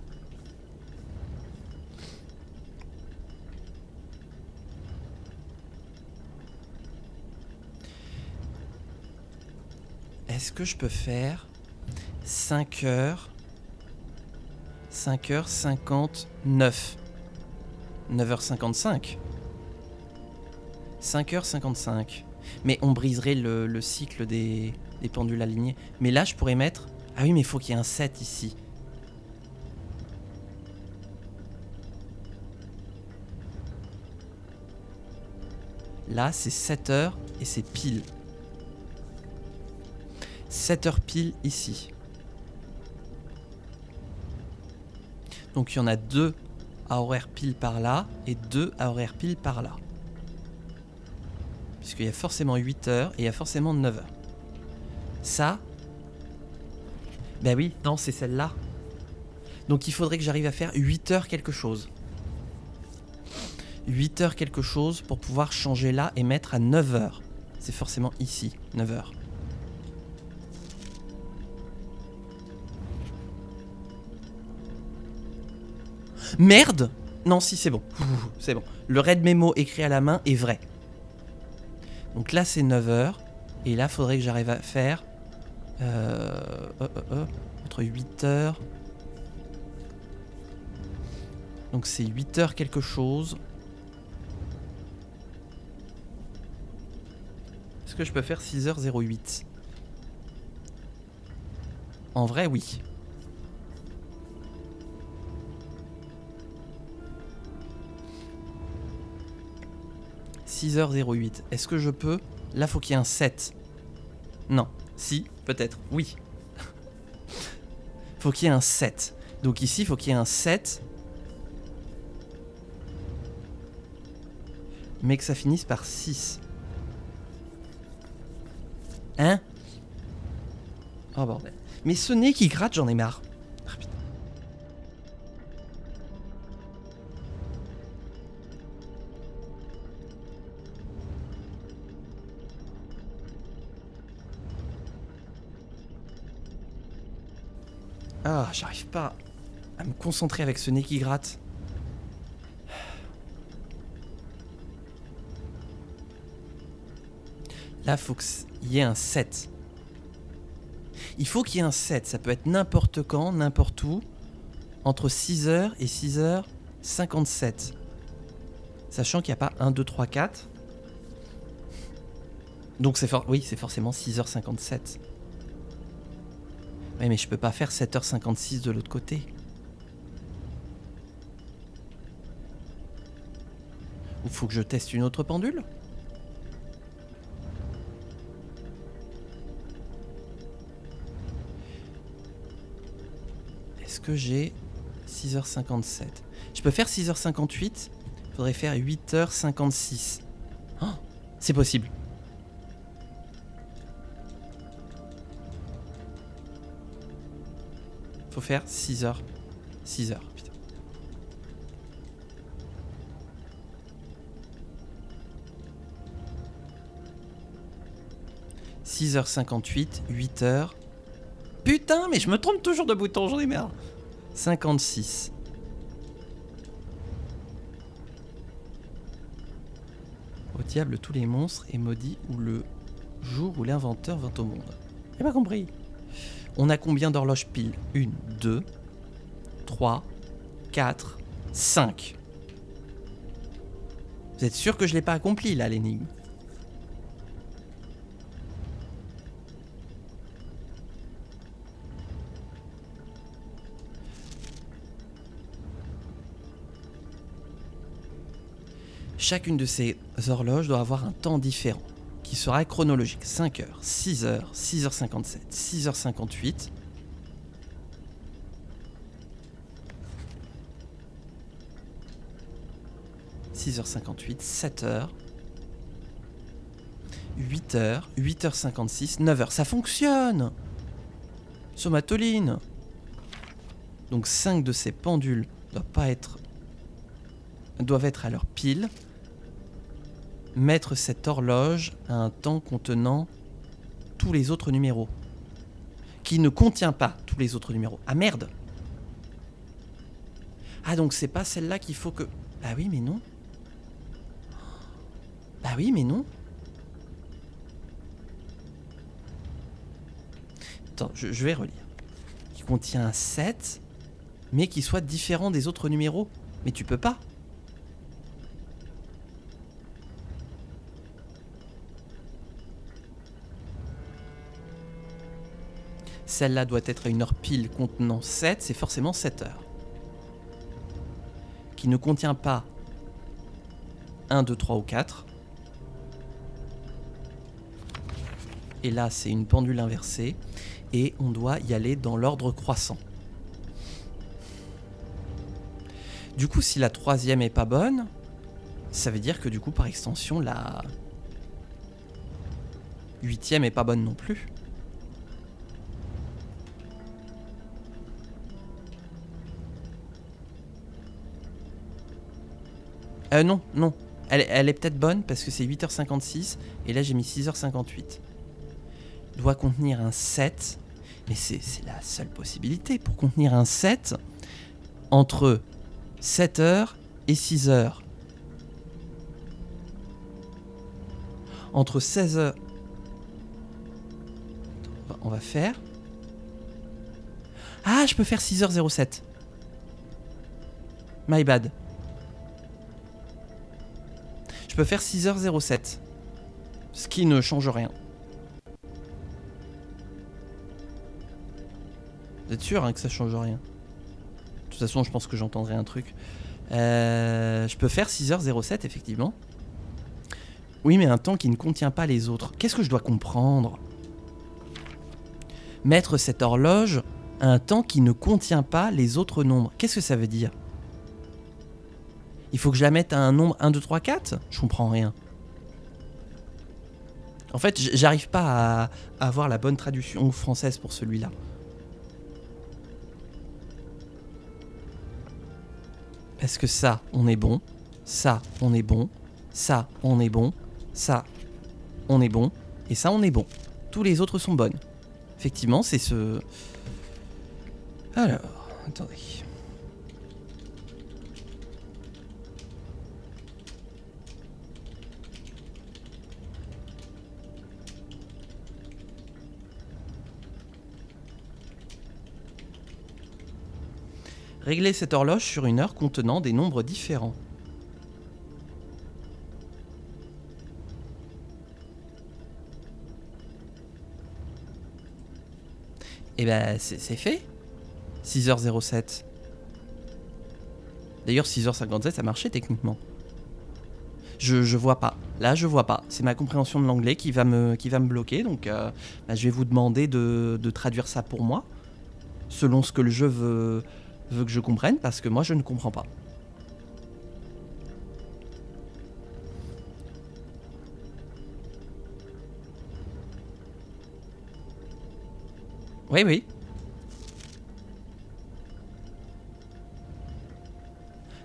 Est-ce que je peux faire 5h 5h59 ? 9h55. 5h55. Mais on briserait le cycle des pendules alignées. Mais là, je pourrais mettre... Ah oui, mais il faut qu'il y ait un 7 ici. Là, c'est 7h et c'est pile. 7h pile ici. Donc il y en a 2 à horaire pile par là et 2 à horaire pile par là. Puisqu'il y a forcément 8h et il y a forcément 9h. Ça... Ben oui, non, c'est celle-là. Donc il faudrait que j'arrive à faire 8h quelque chose. 8h quelque chose pour pouvoir changer là et mettre à 9h. C'est forcément ici, 9h. Merde! Non, si, c'est bon. C'est bon. Le red memo écrit à la main est vrai. Donc là, c'est 9h. Et là, faudrait que j'arrive à faire... entre 8h... Donc c'est 8h quelque chose. Est-ce que je peux faire 6h08? En vrai, oui. « 6h08. Est-ce que je peux? Là, faut qu'il y ait un 7. Non. Si, peut-être. Oui. Faut qu'il y ait un 7. Donc ici, il faut qu'il y ait un 7. Mais que ça finisse par 6. Hein? Oh bordel. Mais ce nez qui gratte, j'en ai marre. Ah, putain. Ah, j'arrive pas à me concentrer avec ce nez qui gratte. Là, faut qu'il y ait un 7. Il faut qu'il y ait un 7. Ça peut être n'importe quand, n'importe où. Entre 6h et 6h57. Sachant qu'il n'y a pas 1, 2, 3, 4. Donc c'est oui, c'est forcément 6h57. Oui, mais je peux pas faire 7h56 de l'autre côté. Ou faut que je teste une autre pendule? Est-ce que j'ai 6h57? Je peux faire 6h58. Il faudrait faire 8h56. Oh, c'est possible. Faut faire 6h. 6h, putain. « 6h58, 8h... Putain, mais je me trompe toujours de bouton, j'en ai marre. 56. Au diable tous les monstres et maudits ou le jour où l'inventeur vint au monde. J'ai pas compris. On a combien d'horloges piles? 1, 2, 3, 4, 5. Vous êtes sûr que je l'ai pas accompli là, l'énigme? Chacune de ces horloges doit avoir un temps différent, qui sera chronologique. 5h, 6h, 6h57, 6h58. « 6h58, 7h, 8h, 8h56, 9h. Ça fonctionne! Somatoline! Donc 5 de ces pendules doivent être à leur pile. Mettre cette horloge à un temps contenant tous les autres numéros. Qui ne contient pas tous les autres numéros. Ah merde! Ah donc c'est pas celle-là qu'il faut que... Bah oui mais non. Bah oui mais non. Attends, je vais relire. Qui contient un 7, mais qui soit différent des autres numéros. Mais tu peux pas. Celle-là doit être à une heure pile contenant 7, c'est forcément 7 heures. Qui ne contient pas 1, 2, 3 ou 4. Et là, c'est une pendule inversée. Et on doit y aller dans l'ordre croissant. Du coup, si la troisième est pas bonne, ça veut dire que du coup, par extension, la huitième est pas bonne non plus. Non. Elle est peut-être bonne parce que c'est 8h56 et là j'ai mis 6h58. Doit contenir un 7, mais c'est la seule possibilité pour contenir un 7 entre 7h et 6h. Entre 16h... On va faire... Ah, je peux faire 6h07. My bad. Je peux faire 6h07. Ce qui ne change rien. Vous êtes sûr que ça change rien? De toute façon, je pense que j'entendrai un truc. Je peux faire 6h07, effectivement. Oui, mais un temps qui ne contient pas les autres. Qu'est-ce que je dois comprendre? Mettre cette horloge à un temps qui ne contient pas les autres nombres. Qu'est-ce que ça veut dire? Il faut que je la mette à un nombre 1, 2, 3, 4? Je comprends rien. En fait, j'arrive pas à avoir la bonne traduction française pour celui-là. Parce que ça, on est bon. Ça, on est bon. Ça, on est bon. Ça, on est bon. Et ça, on est bon. Tous les autres sont bonnes. Effectivement, c'est ce... Alors, attendez. Réglez cette horloge sur une heure contenant des nombres différents. Et ben c'est fait. 6h07. D'ailleurs 6h57 ça marchait techniquement. Je vois pas. Là je vois pas. C'est ma compréhension de l'anglais qui va me bloquer. Donc je vais vous demander de traduire ça pour moi. Selon ce que le jeu veut que je comprenne. Parce que moi je ne comprends pas. Oui.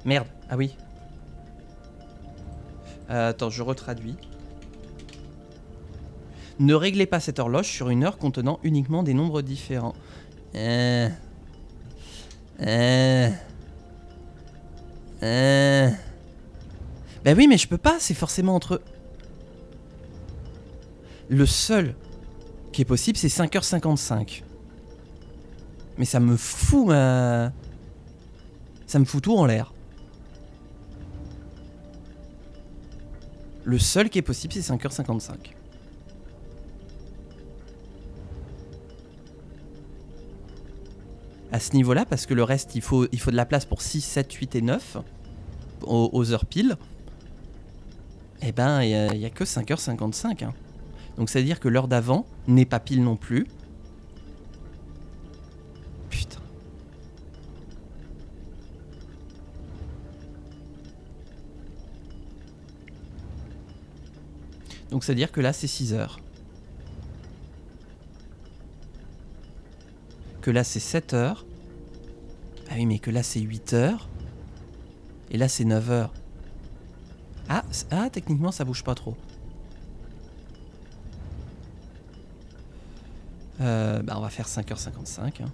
Merde, ah oui. Attends, je retraduis. Ne réglez pas cette horloge sur une heure contenant uniquement des nombres différents. Bah oui, mais je peux pas, c'est forcément entre... Le seul qui est possible, c'est 5h55. Mais ça me fout ça me fout tout en l'air. Le seul qui est possible, c'est 5h55. À ce niveau-là, parce que le reste, il faut de la place pour 6, 7, 8 et 9 aux heures pile. Eh ben, il n'y a que 5h55. Hein. Donc ça veut dire que l'heure d'avant n'est pas pile non plus. Putain. Donc ça veut dire que là, c'est 6 heures. Que là, c'est 7 heures. Ah oui, mais que là, c'est 8 heures. Et là, c'est 9 heures. Ah, techniquement, ça bouge pas trop. On va faire 5h55. Hein.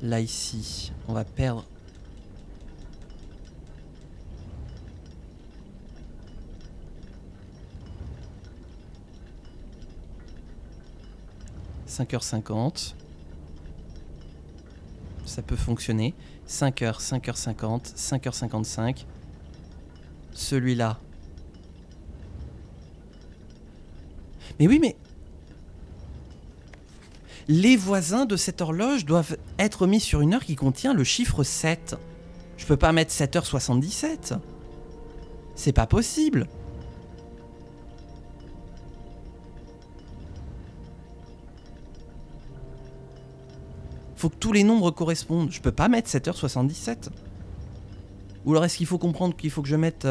Là, ici, on va perdre... « 5h50. Ça peut fonctionner. 5h, 5h50, 5h55. Celui-là. Mais oui, mais... Les voisins de cette horloge doivent être mis sur une heure qui contient le chiffre 7. Je peux pas mettre 7h77. C'est pas possible. Faut que tous les nombres correspondent. Je peux pas mettre 7h77. Ou alors est-ce qu'il faut comprendre qu'il faut que je mette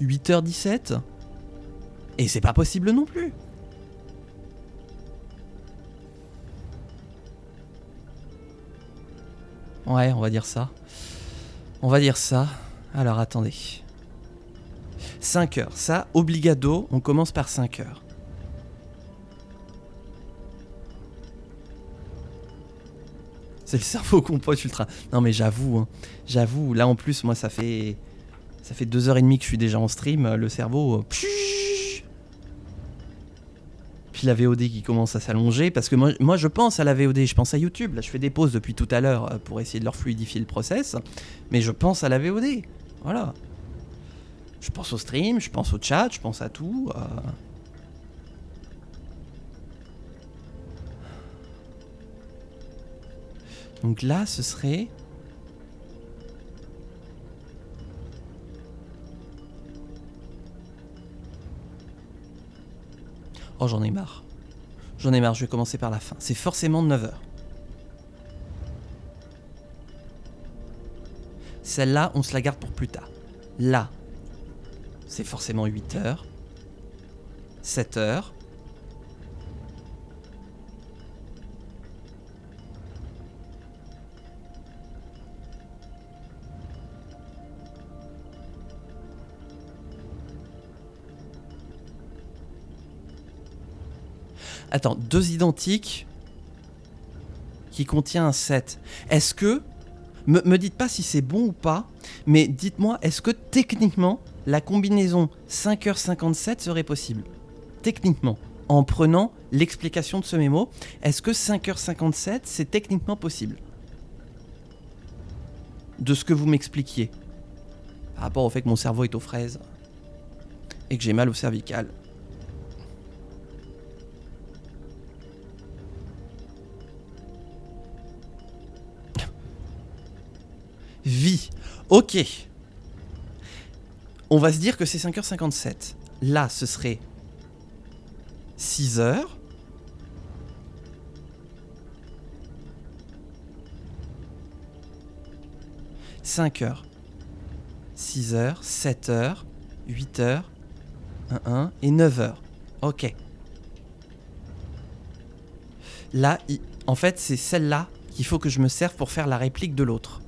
8h17 ? Et c'est pas possible non plus. Ouais, on va dire ça. On va dire ça. Alors attendez. 5 heures. Ça, obligado, on commence par 5 heures. C'est le cerveau compote ultra. Non mais j'avoue, hein. J'avoue, là en plus, moi ça fait 2h30 que je suis déjà en stream. Le cerveau... Puis la VOD qui commence à s'allonger, parce que moi je pense à la VOD, je pense à YouTube. Là je fais des pauses depuis tout à l'heure pour essayer de leur fluidifier le process, mais je pense à la VOD. Voilà. Je pense au stream, je pense au chat, je pense à tout. Donc là ce serait... Oh, j'en ai marre. J'en ai marre, je vais commencer par la fin. C'est forcément 9h. Celle-là, on se la garde pour plus tard. Là, c'est forcément 8h. 7h. Attends, 2 identiques qui contient un 7. Est-ce que... Me dites pas si c'est bon ou pas, mais dites-moi, est-ce que techniquement, la combinaison 5h57 serait possible ? Techniquement, en prenant l'explication de ce mémo, est-ce que 5h57, c'est techniquement possible ? De ce que vous m'expliquiez. Par rapport au fait que mon cerveau est aux fraises et que j'ai mal au cervical. Vie. Ok. On va se dire que c'est 5h57. Là, ce serait 6h. « 5h, 6h, 7h, 8h, 1 et 9h. Ok. Là, en fait, c'est celle-là qu'il faut que je me serve pour faire la réplique de l'autre.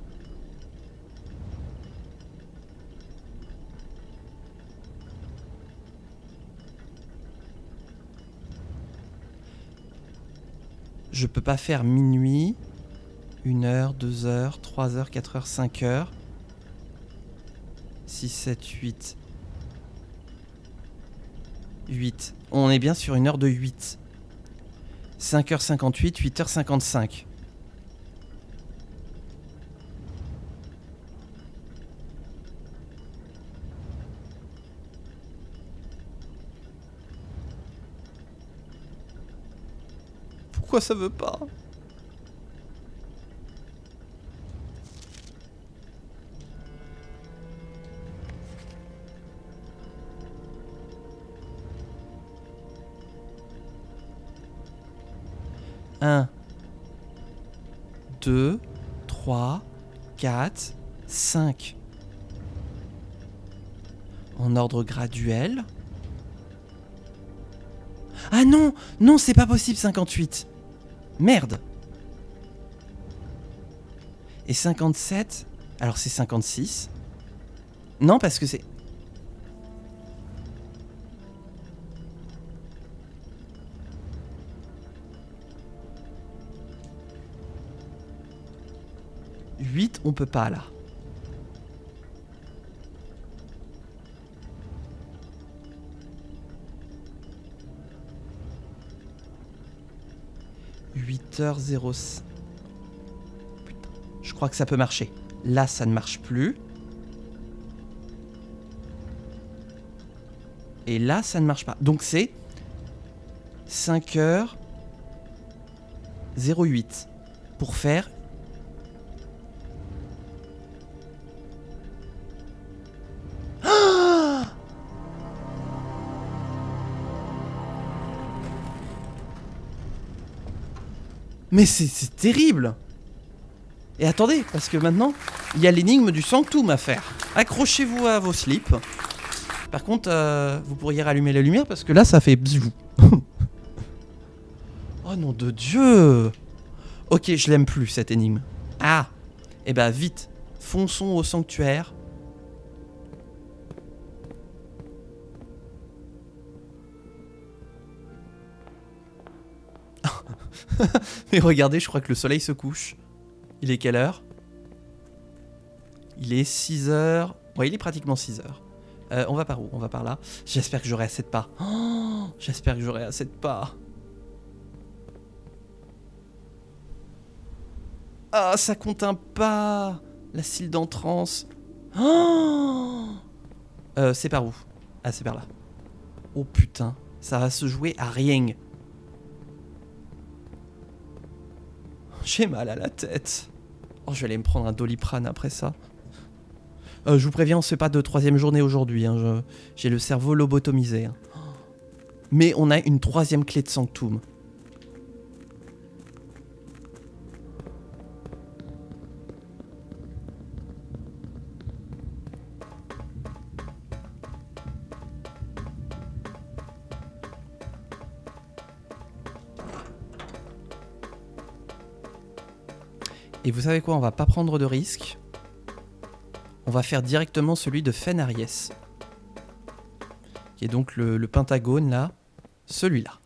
Je peux pas faire minuit, 1h, 2h, 3h, 4h, 5h, 6, 7, 8. 8. On est bien sur une heure de 8. 5h58, 8h55. Pourquoi ça veut pas ? Un, 2, 3, 4, 5. En ordre graduel. Ah non, non, c'est pas possible 58. Merde. Et 57, alors c'est 56. Non, parce que c'est... « 8, on peut pas là. » 8h06. Putain, je crois que ça peut marcher. Là, ça ne marche plus. Et là, ça ne marche pas. Donc c'est 5h08 pour faire... Mais c'est terrible. Et attendez, parce que maintenant, il y a l'énigme du Sanctum à faire. Accrochez-vous à vos slips. Par contre, vous pourriez rallumer la lumière parce que là, ça fait bzou. Oh nom de Dieu. Ok, je l'aime plus cette énigme. Ah. Eh ben vite, fonçons au sanctuaire. Mais regardez, je crois que le soleil se couche. Il est quelle heure? Il est 6h. Ouais, il est pratiquement 6h. On va par où? On va par là. J'espère que j'aurai assez de pas. Oh, j'espère que j'aurai assez de pas. Ah, ça compte un pas. La cile d'entrance. Oh, c'est par où? Ah, c'est par là. Oh putain, ça va se jouer à rien. J'ai mal à la tête. Oh, je vais aller me prendre un Doliprane après ça. Je vous préviens, on se fait pas de 3e journée aujourd'hui. Hein. J'ai le cerveau lobotomisé. Hein. Mais on a une 3e clé de Sanctum. Et vous savez quoi, on va pas prendre de risque. On va faire directement celui de Fenariès. Qui est donc le pentagone là. Celui-là.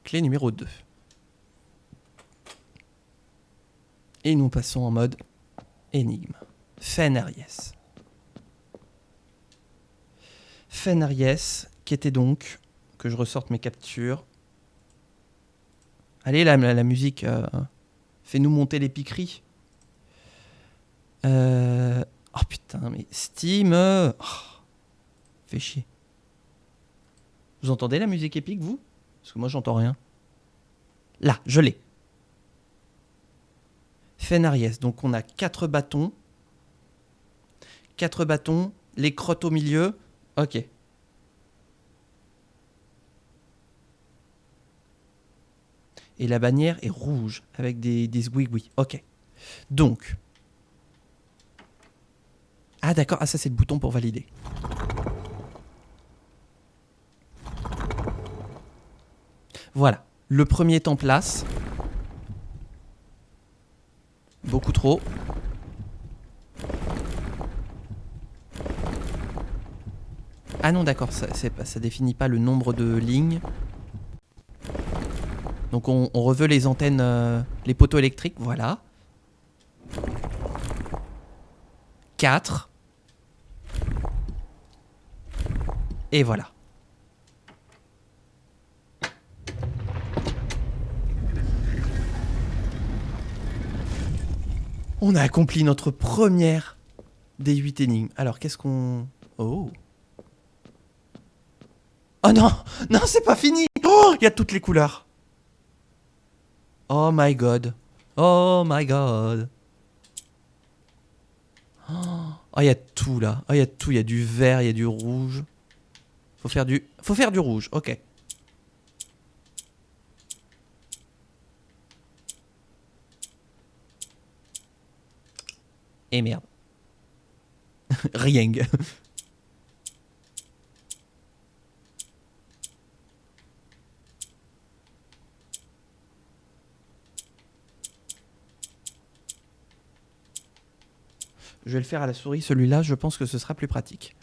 Clé numéro 2. Et nous passons en mode énigme. Fenariès. Fenariès, qui était donc... Que je ressorte mes captures. Allez, la musique... Fais-nous monter les piqueries. Oh putain, mais Steam... Fais chier. Vous entendez la musique épique, vous? Parce que moi, j'entends rien. Là, je l'ai. Fenariès. Donc, on a 4 bâtons. 4 bâtons. Les crottes au milieu. Ok. Et la bannière est rouge, avec des zouigouis. Ok. Donc... Ah d'accord, ah ça c'est le bouton pour valider. Voilà, le premier est en place. Beaucoup trop. Ah non d'accord, ça définit pas le nombre de lignes. Donc on reveut les antennes, les poteaux électriques, voilà. 4. Et voilà. On a accompli notre première des 8 énigmes. Alors, qu'est-ce qu'on... Oh. Oh non! Non, c'est pas fini! Oh, il y a toutes les couleurs. Oh my god. Oh my god. Oh, il y a tout là. Oh, il y a tout. Il y a du vert, il y a du rouge. Faut faire du rouge, ok. Et merde. Rien. Je vais le faire à la souris, celui-là, je pense que ce sera plus pratique.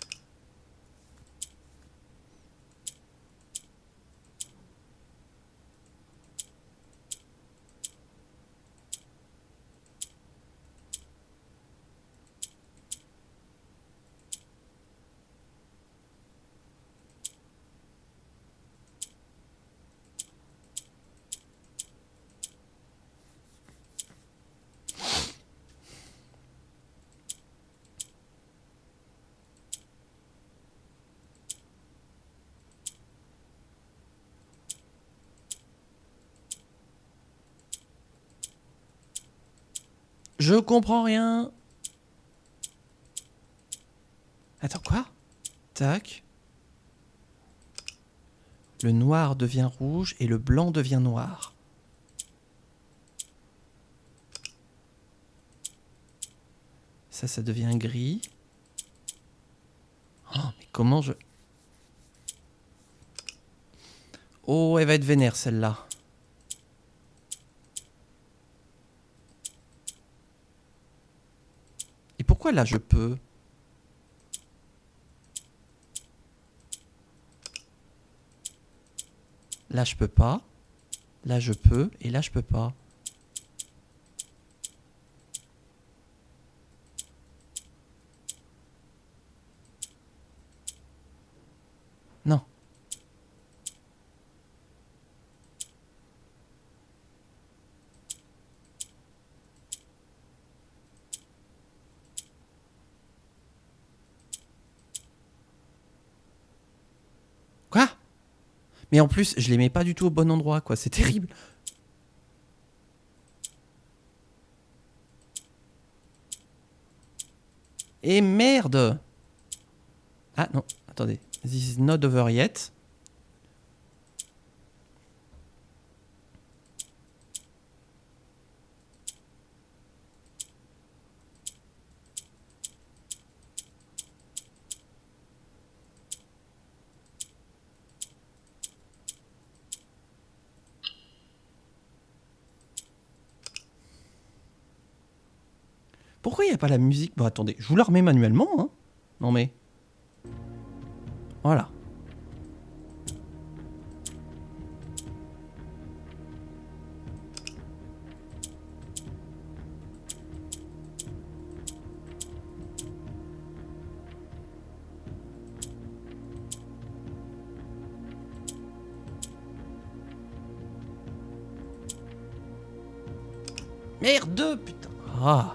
Je comprends rien. Attends, quoi? Tac. Le noir devient rouge et le blanc devient noir. Ça devient gris. Oh, mais comment je... Oh, elle va être vénère, celle-là. Et pourquoi là, je peux? Là, je peux pas. Là, je peux. Et là, je peux pas. Non. Quoi? Mais en plus, je les mets pas du tout au bon endroit, quoi. C'est terrible. Et merde! Ah non, attendez. This is not over yet. Pourquoi il n'y a pas la musique? Bon, attendez, je vous la remets manuellement, hein. Non mais... Voilà. Merde, putain. Ah.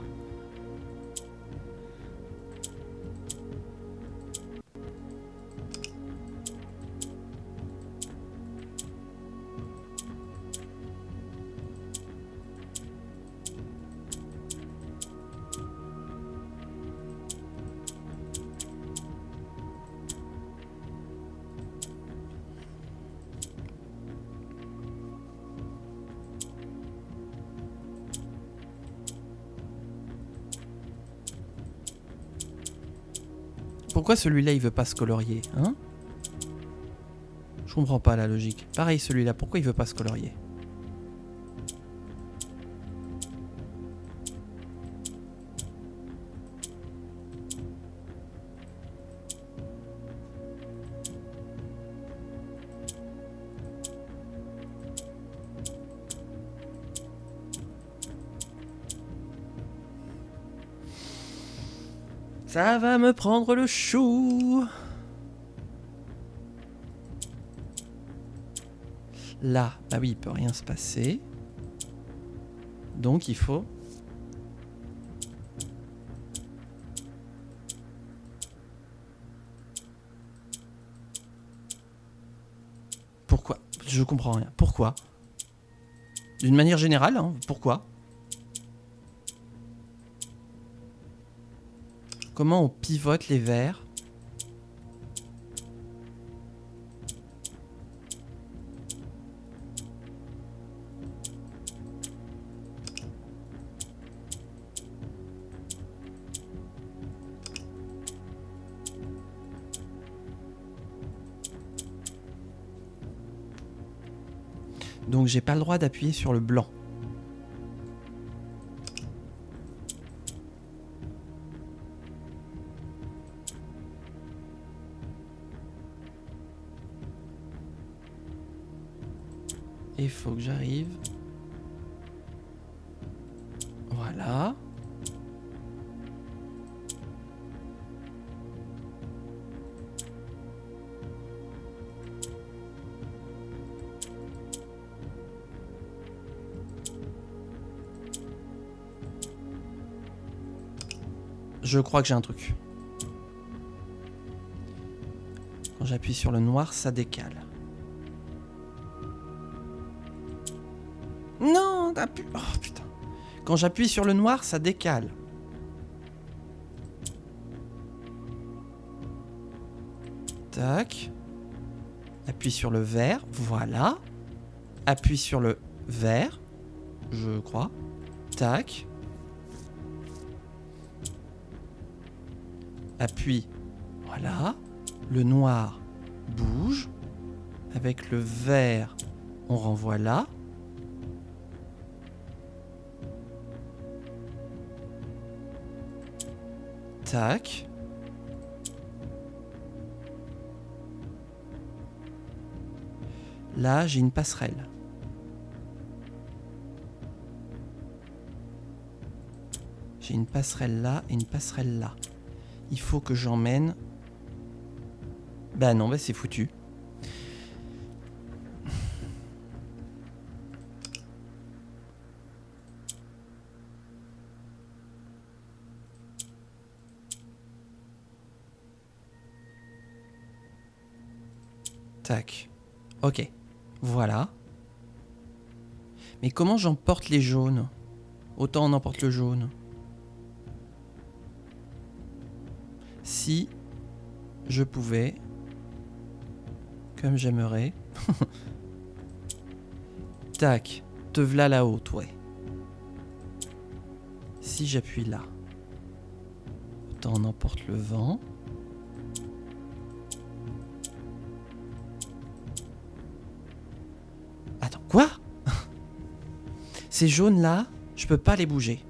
Pourquoi celui-là il veut pas se colorier, hein? Je comprends pas la logique. Pareil celui-là, pourquoi il veut pas se colorier? Ça va me prendre le chou. Là, bah oui, il peut rien se passer. Donc il faut... Pourquoi? Je comprends rien. Pourquoi? D'une manière générale, hein, pourquoi? Comment on pivote les verres? Donc j'ai pas le droit d'appuyer sur le blanc. Et il faut que j'arrive. Voilà. Je crois que j'ai un truc. Quand j'appuie sur le noir, ça décale. Non, t'as pu... Oh putain. Quand j'appuie sur le noir, ça décale. Tac. Appuie sur le vert, voilà. Appuie sur le vert, je crois. Tac. Appuie, voilà. Le noir bouge. Avec le vert, on renvoie là. Tac. Là, j'ai une passerelle. J'ai une passerelle là et une passerelle là. Il faut que j'emmène... Bah non, bah c'est foutu. Tac. Ok. Voilà. Mais comment j'emporte les jaunes? Autant on emporte le jaune. Si je pouvais, comme j'aimerais. Tac. Te v'là là-haut, ouais. Si j'appuie là. Autant on emporte le vent. Attends, quoi? Ces jaunes là, je peux pas les bouger.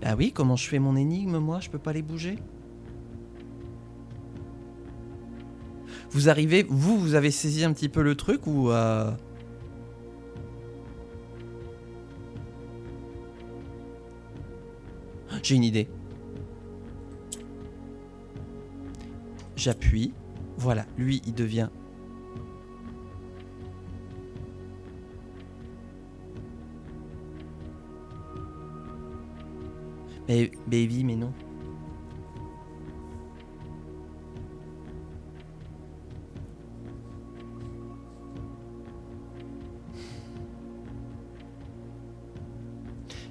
Bah oui, comment je fais mon énigme, moi? Je peux pas les bouger? Vous arrivez, vous avez saisi un petit peu le truc ou... J'ai une idée. J'appuie. Voilà, lui, il devient... Mais baby, mais non.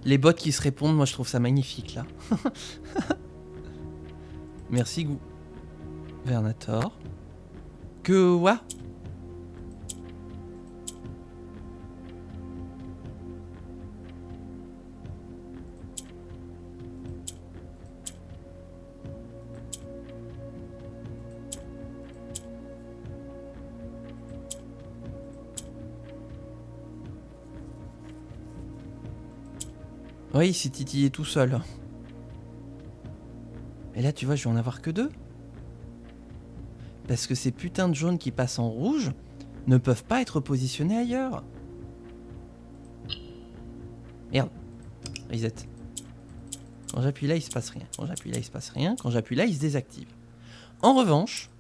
Les bots qui se répondent, moi je trouve ça magnifique là. Merci Gouvernator. Que quoi? Oui, il s'est titillé tout seul. Et là, tu vois, je vais en avoir que 2. Parce que ces putains de jaunes qui passent en rouge ne peuvent pas être positionnés ailleurs. Merde. Reset. Quand j'appuie là, il se passe rien. Quand j'appuie là, il se passe rien. Quand j'appuie là, il se désactive. En revanche,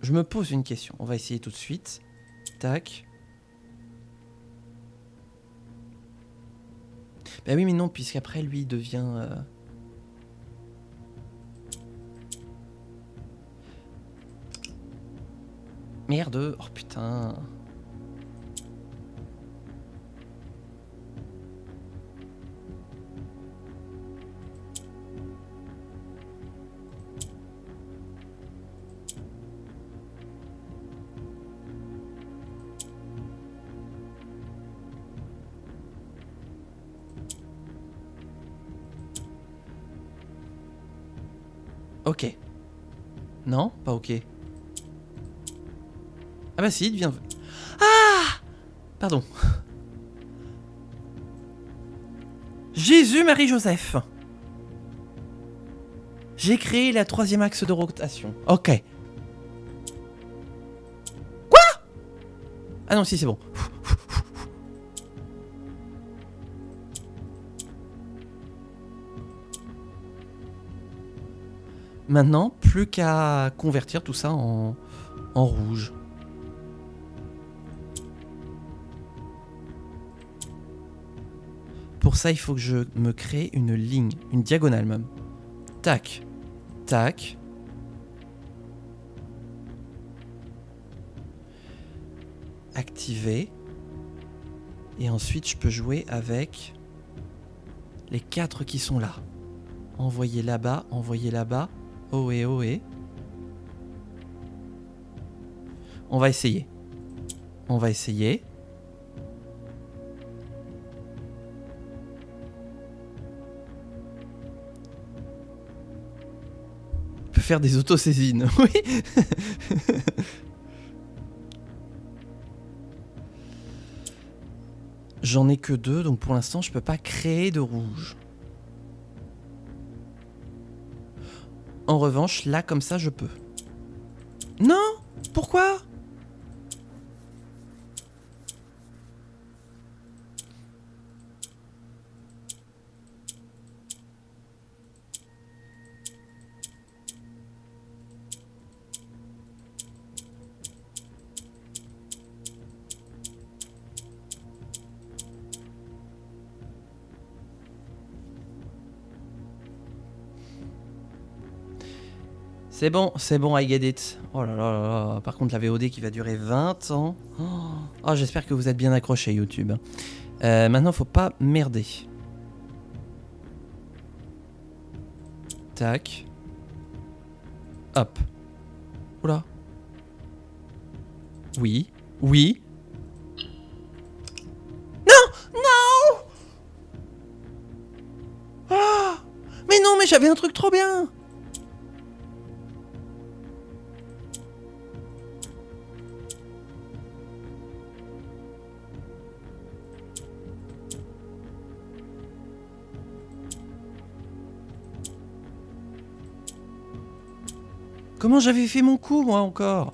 je me pose une question. On va essayer tout de suite. Tac. Bah oui, mais non, puisqu'après, lui, il devient... Merde. Oh putain. Ok. Non, pas ok. Ah bah si, il devient... Ah! Pardon. Jésus, Marie-Joseph. J'ai créé la 3e axe de rotation. Ok. Quoi? Ah non, si, c'est bon. Maintenant, plus qu'à convertir tout ça en rouge. Pour ça, il faut que je me crée une ligne, une diagonale même. Tac, tac. activer. Et ensuite, je peux jouer avec les 4 qui sont là. Envoyer là-bas, envoyer là-bas. Ohé, ohé. On va essayer. On va essayer. Je peux faire des autosaisines, oui. J'en ai que 2, donc pour l'instant, je peux pas créer de rouge. En revanche, là, comme ça, je peux. Non! Pourquoi? C'est bon, I get it. Oh là là là là. Par contre, la VOD qui va durer 20 ans. Oh, j'espère que vous êtes bien accrochés, YouTube. Maintenant, faut pas merder. Tac. Hop. Oula. Oui. Oui. Non! Non! Ah! Mais non, mais j'avais un truc trop bien! Comment j'avais fait mon coup, moi, encore?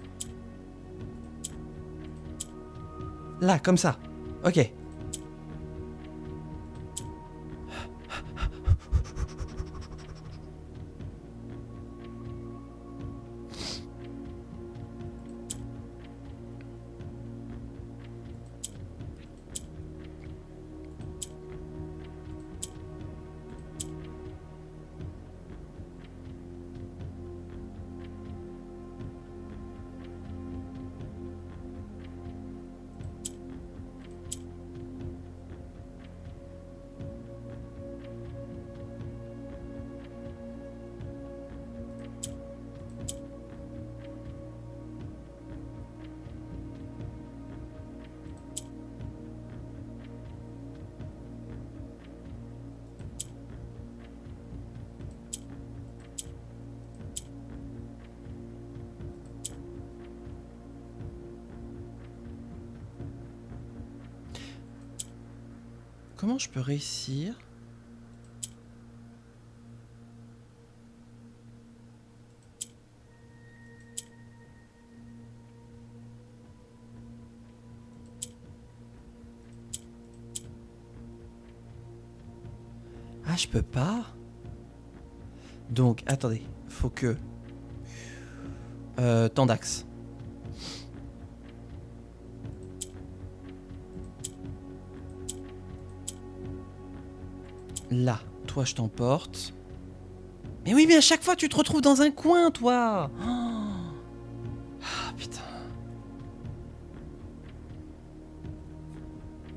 Là, comme ça. Ok. Comment je peux réussir? Ah, je peux pas? Donc, attendez, faut que... temps d'axe. Là, toi je t'emporte. Mais oui, mais à chaque fois tu te retrouves dans un coin, toi. Ah, putain.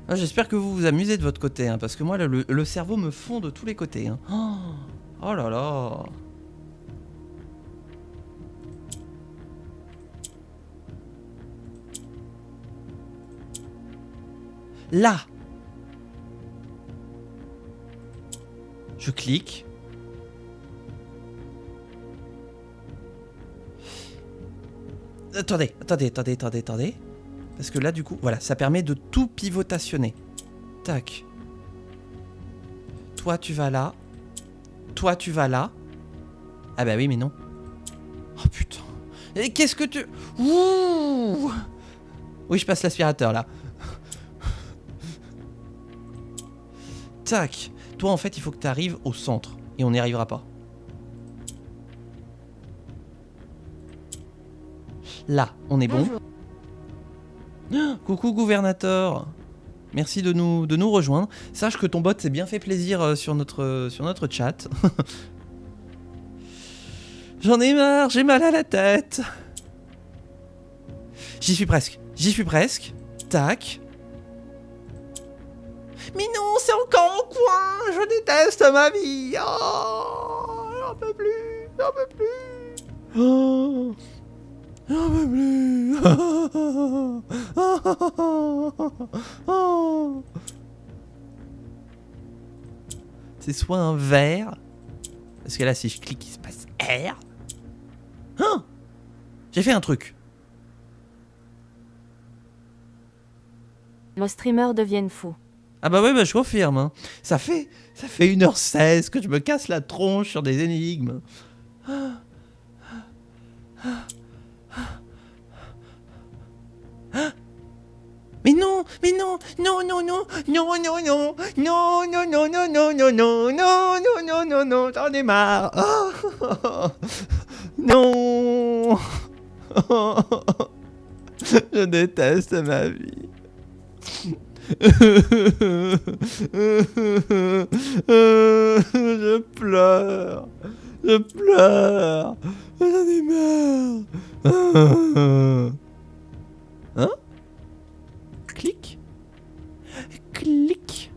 Ah, j'espère que vous vous amusez de votre côté, hein, parce que moi, là, le cerveau me fond de tous les côtés. Hein. Oh là là. Là. Je clique. Attendez. Parce que là, du coup, voilà, ça permet de tout pivotationner. Tac. Toi, tu vas là. Toi, tu vas là. Ah bah oui, mais non. Oh putain. Et qu'est-ce que tu... Ouh. Oui, je passe l'aspirateur, là. Tac. Toi, en fait, il faut que tu arrives au centre. Et on n'y arrivera pas. Là, on est bon. Coucou, gouvernateur. Merci de nous rejoindre. Sache que ton bot s'est bien fait plaisir sur notre chat. J'en ai marre, j'ai mal à la tête. J'y suis presque. Tac. Mais non, c'est encore mon coin. Je déteste ma vie. Oh, j'en peux plus. J'en peux plus. Oh, j'en peux plus. Oh. C'est soit un vert. Parce que là, si je clique, il se passe R. Hein? J'ai fait un truc. Nos streamers deviennent fous. Ah bah ouais, bah je confirme. Hein. Ça fait 1h16 que je me casse la tronche sur des énigmes. Mais non, mais non, non, non, non, non, non, non, non, non, non, non, non, non, non, non, non, non, non, non, j'en ai marre. Non. Je déteste ma vie. Je pleure. Je pleure. J'en ai marre. Hein? Clic. Clic.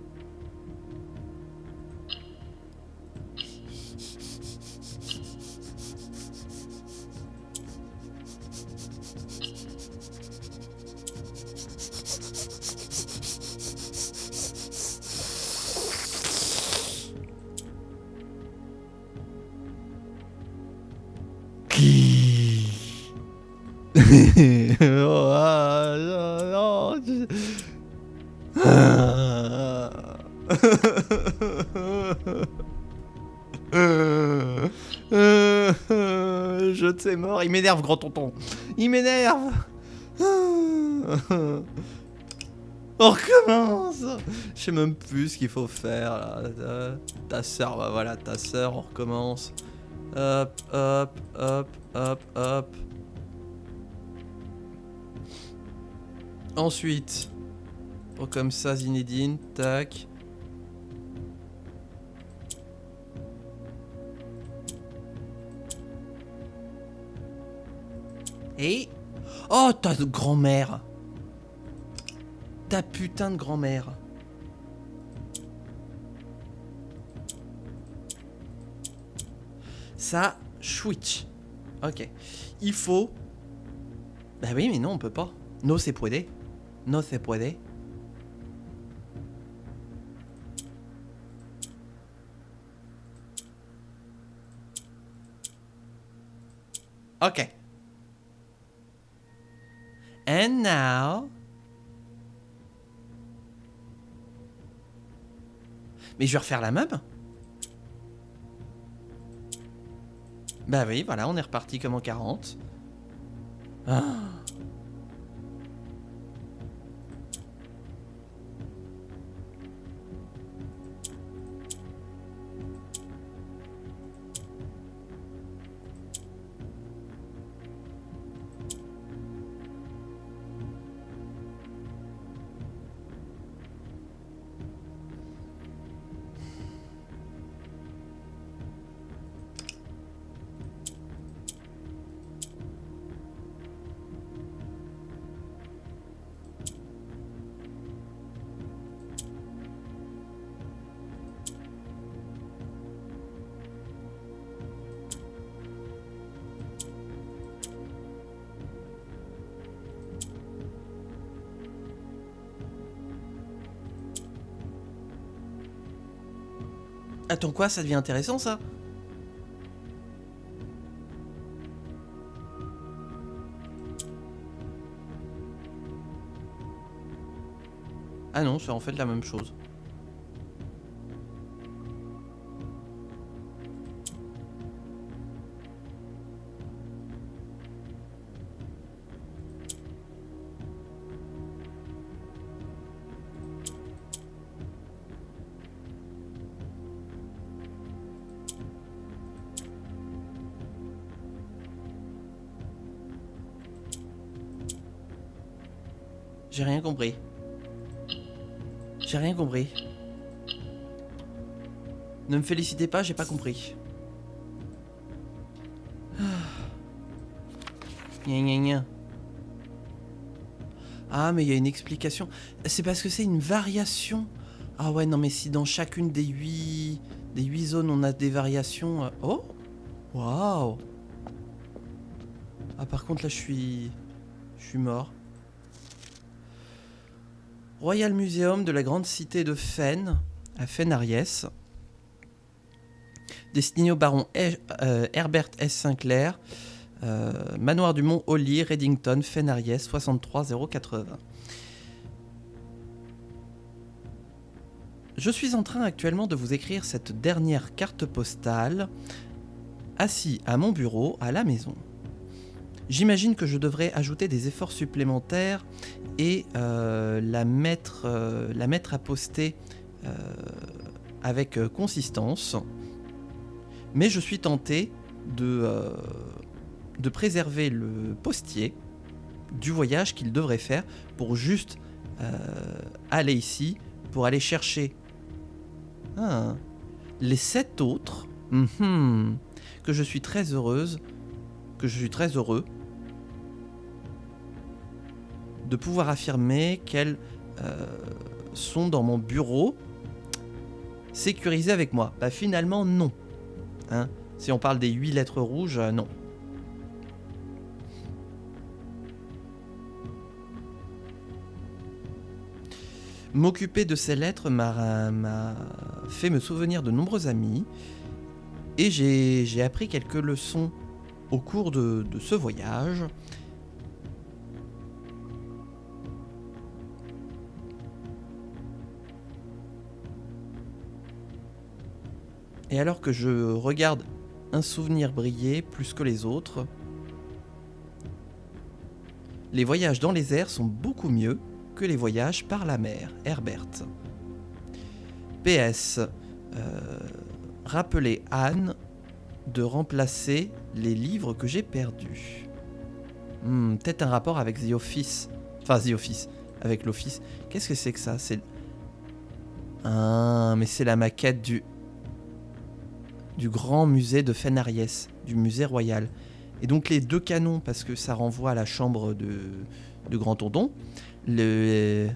Oh, ah, non, non, je te sais mort, il m'énerve, grand tonton. Il m'énerve. On recommence. Je sais même plus ce qu'il faut faire là. Ta sœur, bah voilà, ta sœur, on recommence. Hop, hop, hop, hop, hop. Ensuite, oh, comme ça, Zinedine, tac. Et... oh, ta grand-mère. Ta putain de grand-mère. Ça, switch. Ok. Il faut... bah oui, mais non, on peut pas. No se puede. No se puede. Ok. And now... mais je vais refaire la même. Bah oui, voilà, on est reparti comme en 40. Ah. Attends quoi, ça devient intéressant ça? Ah non, c'est en fait la même chose. J'ai rien compris. J'ai rien compris. Ne me félicitez pas, j'ai pas compris. Gna gna gna. Ah, mais il y a une explication. C'est parce que c'est une variation. Ah ouais, non, mais si dans chacune des 8 zones, on a des variations... Oh. Waouh. Ah, par contre, là, je suis mort. Royal Museum de la grande cité de Fen, à Fen-Ariès. Destiné au baron Herbert S. Sinclair. Manoir du Mont Holly, Reddington, Fen-Ariès, 63 080. Je suis en train actuellement de vous écrire cette dernière carte postale, assis à mon bureau, à la maison. J'imagine que je devrais ajouter des efforts supplémentaires et la mettre à poster avec consistance. Mais je suis tenté de préserver le postier du voyage qu'il devrait faire pour juste aller ici, pour aller chercher les 7 autres que je suis très heureux de pouvoir affirmer qu'elles sont dans mon bureau sécurisées avec moi. Bah finalement non. Si on parle des 8 lettres rouges, non. M'occuper de ces lettres m'a fait me souvenir de nombreux amis et j'ai appris quelques leçons au cours de ce voyage. Et alors que je regarde un souvenir briller plus que les autres, les voyages dans les airs sont beaucoup mieux que les voyages par la mer. Herbert. PS. Rappelez Anne de remplacer les livres que j'ai perdus. Peut-être un rapport avec The Office. Enfin, The Office. Avec l'Office. Qu'est-ce que c'est que ça? Mais c'est la maquette du grand musée de Fen-Ariès, du musée royal. Et donc les 2 canons, parce que ça renvoie à la chambre de Grand Tonton, les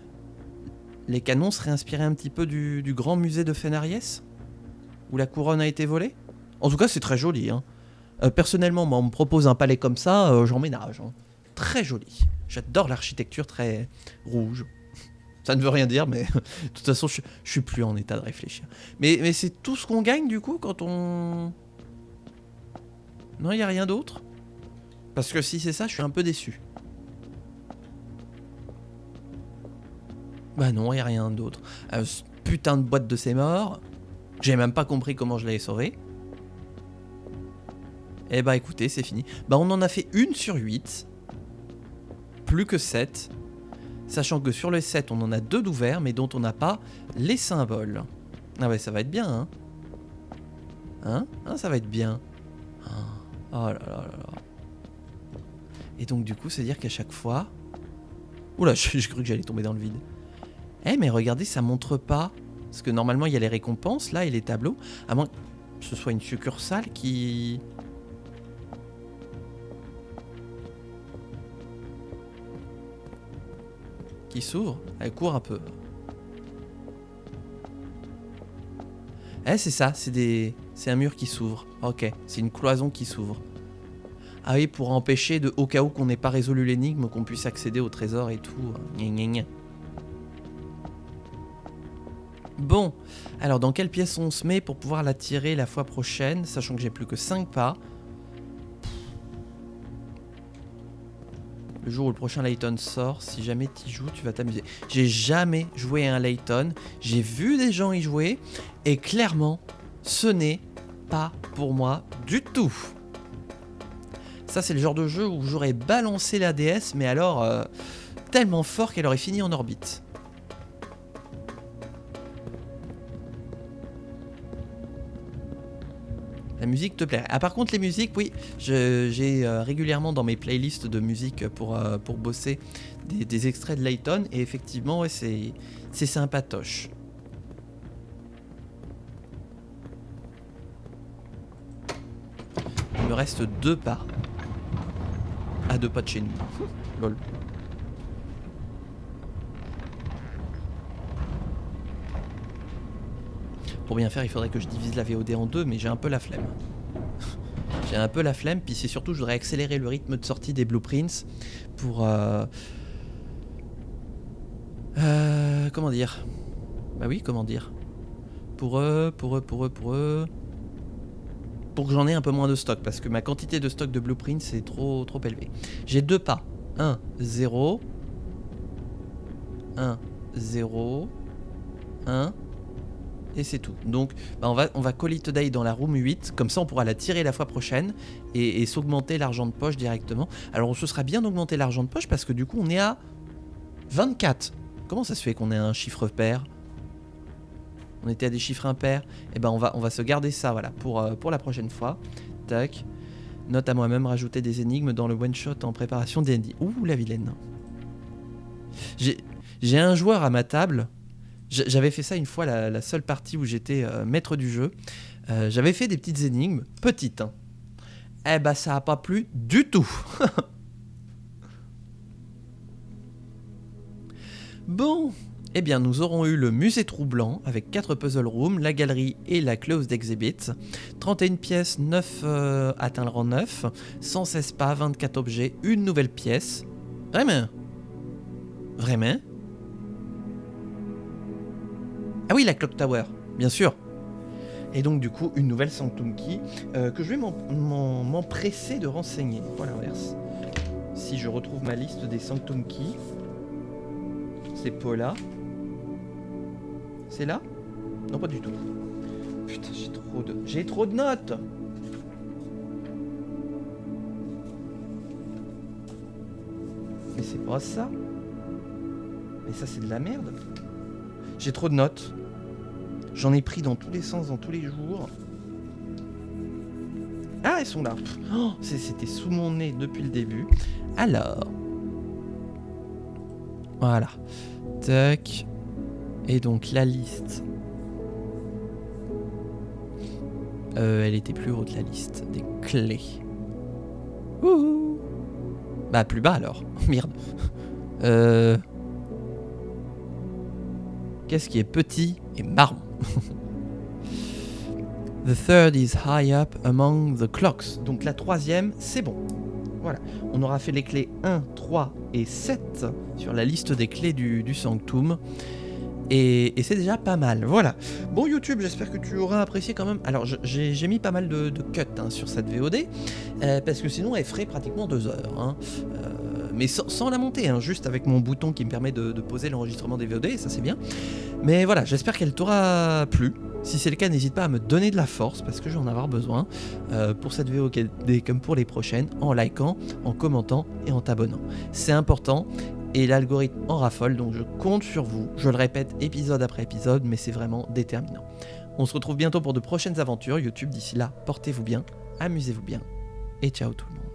canons seraient inspirés un petit peu du grand musée de Fen-Ariès, où la couronne a été volée. En tout cas, c'est très joli. Personnellement, moi, on me propose un palais comme ça, j'emménage. Très joli. J'adore l'architecture très rouge. Ça ne veut rien dire, mais de toute façon, je suis plus en état de réfléchir. Mais c'est tout ce qu'on gagne, du coup, quand on... Non, il n'y a rien d'autre? Parce que si c'est ça, je suis un peu déçu. Bah non, il n'y a rien d'autre. Putain de boîte de ces morts. J'ai même pas compris comment je l'avais sauvé. Eh bah écoutez, c'est fini. Bah on en a fait 1 sur 8. Plus que 7. Sachant que sur les 7, on en a 2 d'ouverts, mais dont on n'a pas les symboles. Ah ouais, ça va être bien, ça va être bien. Oh là là là là. Et donc du coup, c'est dire qu'à chaque fois... Oula, j'ai cru que j'allais tomber dans le vide. Mais regardez, ça montre pas. Parce que normalement, il y a les récompenses, là, et les tableaux. À moins que ce soit une succursale qui s'ouvre. Elle court un peu. C'est ça, c'est un mur qui s'ouvre. Ok, c'est une cloison qui s'ouvre. Ah oui, pour empêcher, au cas où qu'on n'ait pas résolu l'énigme, qu'on puisse accéder au trésor et tout. Gna gna gna. Bon, alors dans quelle pièce on se met pour pouvoir la tirer la fois prochaine, sachant que j'ai plus que 5 pas. Le jour où le prochain Layton sort, si jamais t'y joues, tu vas t'amuser. J'ai jamais joué à un Layton, j'ai vu des gens y jouer, et clairement, ce n'est pas pour moi du tout. Ça, c'est le genre de jeu où j'aurais balancé la DS, mais alors tellement fort qu'elle aurait fini en orbite. La musique te plaît. Ah, par contre, les musiques, oui, j'ai régulièrement dans mes playlists de musique pour bosser des extraits de Layton, et effectivement, ouais, c'est sympatoche. Il me reste 2 pas. À 2 pas de chez nous. Lol. Pour bien faire, il faudrait que je divise la VOD en deux, mais j'ai un peu la flemme. J'ai un peu la flemme, puis c'est surtout, je voudrais accélérer le rythme de sortie des blueprints pour... comment dire ? Bah oui, comment dire ? Pour eux... Pour que j'en ai un peu moins de stock, parce que ma quantité de stock de blueprints c'est trop élevée. J'ai 2 pas. 1, 0. 1, 0. 1. Et c'est tout. Donc bah on va call it today dans la room 8. Comme ça on pourra la tirer la fois prochaine et s'augmenter l'argent de poche directement. Alors ce sera bien d'augmenter l'argent de poche parce que du coup on est à 24. Comment ça se fait qu'on ait un chiffre pair ? On était à des chiffres impairs. Et ben on va se garder ça voilà pour la prochaine fois. Tac. Note à moi-même rajouter des énigmes dans le one shot en préparation D&D. Ouh la vilaine. J'ai un joueur à ma table. J'avais fait ça une fois la seule partie où j'étais maître du jeu. J'avais fait des petites énigmes, petites. Hein. Eh ben ça a pas plu du tout. Bon. Eh bien, nous aurons eu le musée troublant avec 4 puzzle rooms, la galerie et la closed exhibit. 31 pièces, 9 atteint le rang 9, 116 pas, 24 objets, une nouvelle pièce. Vraiment ? Vraiment ? Ah oui, la clock tower, bien sûr. Et donc du coup, une nouvelle Sanctum Key que je vais m'empresser de renseigner. Voilà l'inverse. Si je retrouve ma liste des Sanctum Key, c'est Paula. C'est là ? Non, pas du tout. Putain, j'ai trop de notes. Mais c'est pas ça. Mais ça, c'est de la merde. J'ai trop de notes. J'en ai pris dans tous les sens, dans tous les jours. Ah, elles sont là. Oh, c'était sous mon nez depuis le début. Alors. Voilà. Tac. Et donc la liste. Elle était plus haute, la liste des clés. Ouh. Bah plus bas alors. Merde. Qu'est-ce qui est petit et marron? The third is high up among the clocks. Donc la troisième, c'est bon. Voilà. On aura fait les clés 1, 3 et 7 sur la liste des clés du Sanctum. Et c'est déjà pas mal, voilà. Bon YouTube, j'espère que tu auras apprécié quand même. Alors j'ai mis pas mal de cuts sur cette VOD, parce que sinon elle ferait pratiquement 2 heures. Hein. Mais sans la monter, juste avec mon bouton qui me permet de poser l'enregistrement des VOD, et ça c'est bien. Mais voilà, j'espère qu'elle t'aura plu. Si c'est le cas, n'hésite pas à me donner de la force, parce que je vais en avoir besoin pour cette VOD comme pour les prochaines, en likant, en commentant et en t'abonnant. C'est important. Et l'algorithme en raffole, donc je compte sur vous. Je le répète épisode après épisode, mais c'est vraiment déterminant. On se retrouve bientôt pour de prochaines aventures YouTube. D'ici là, portez-vous bien, amusez-vous bien, et ciao tout le monde.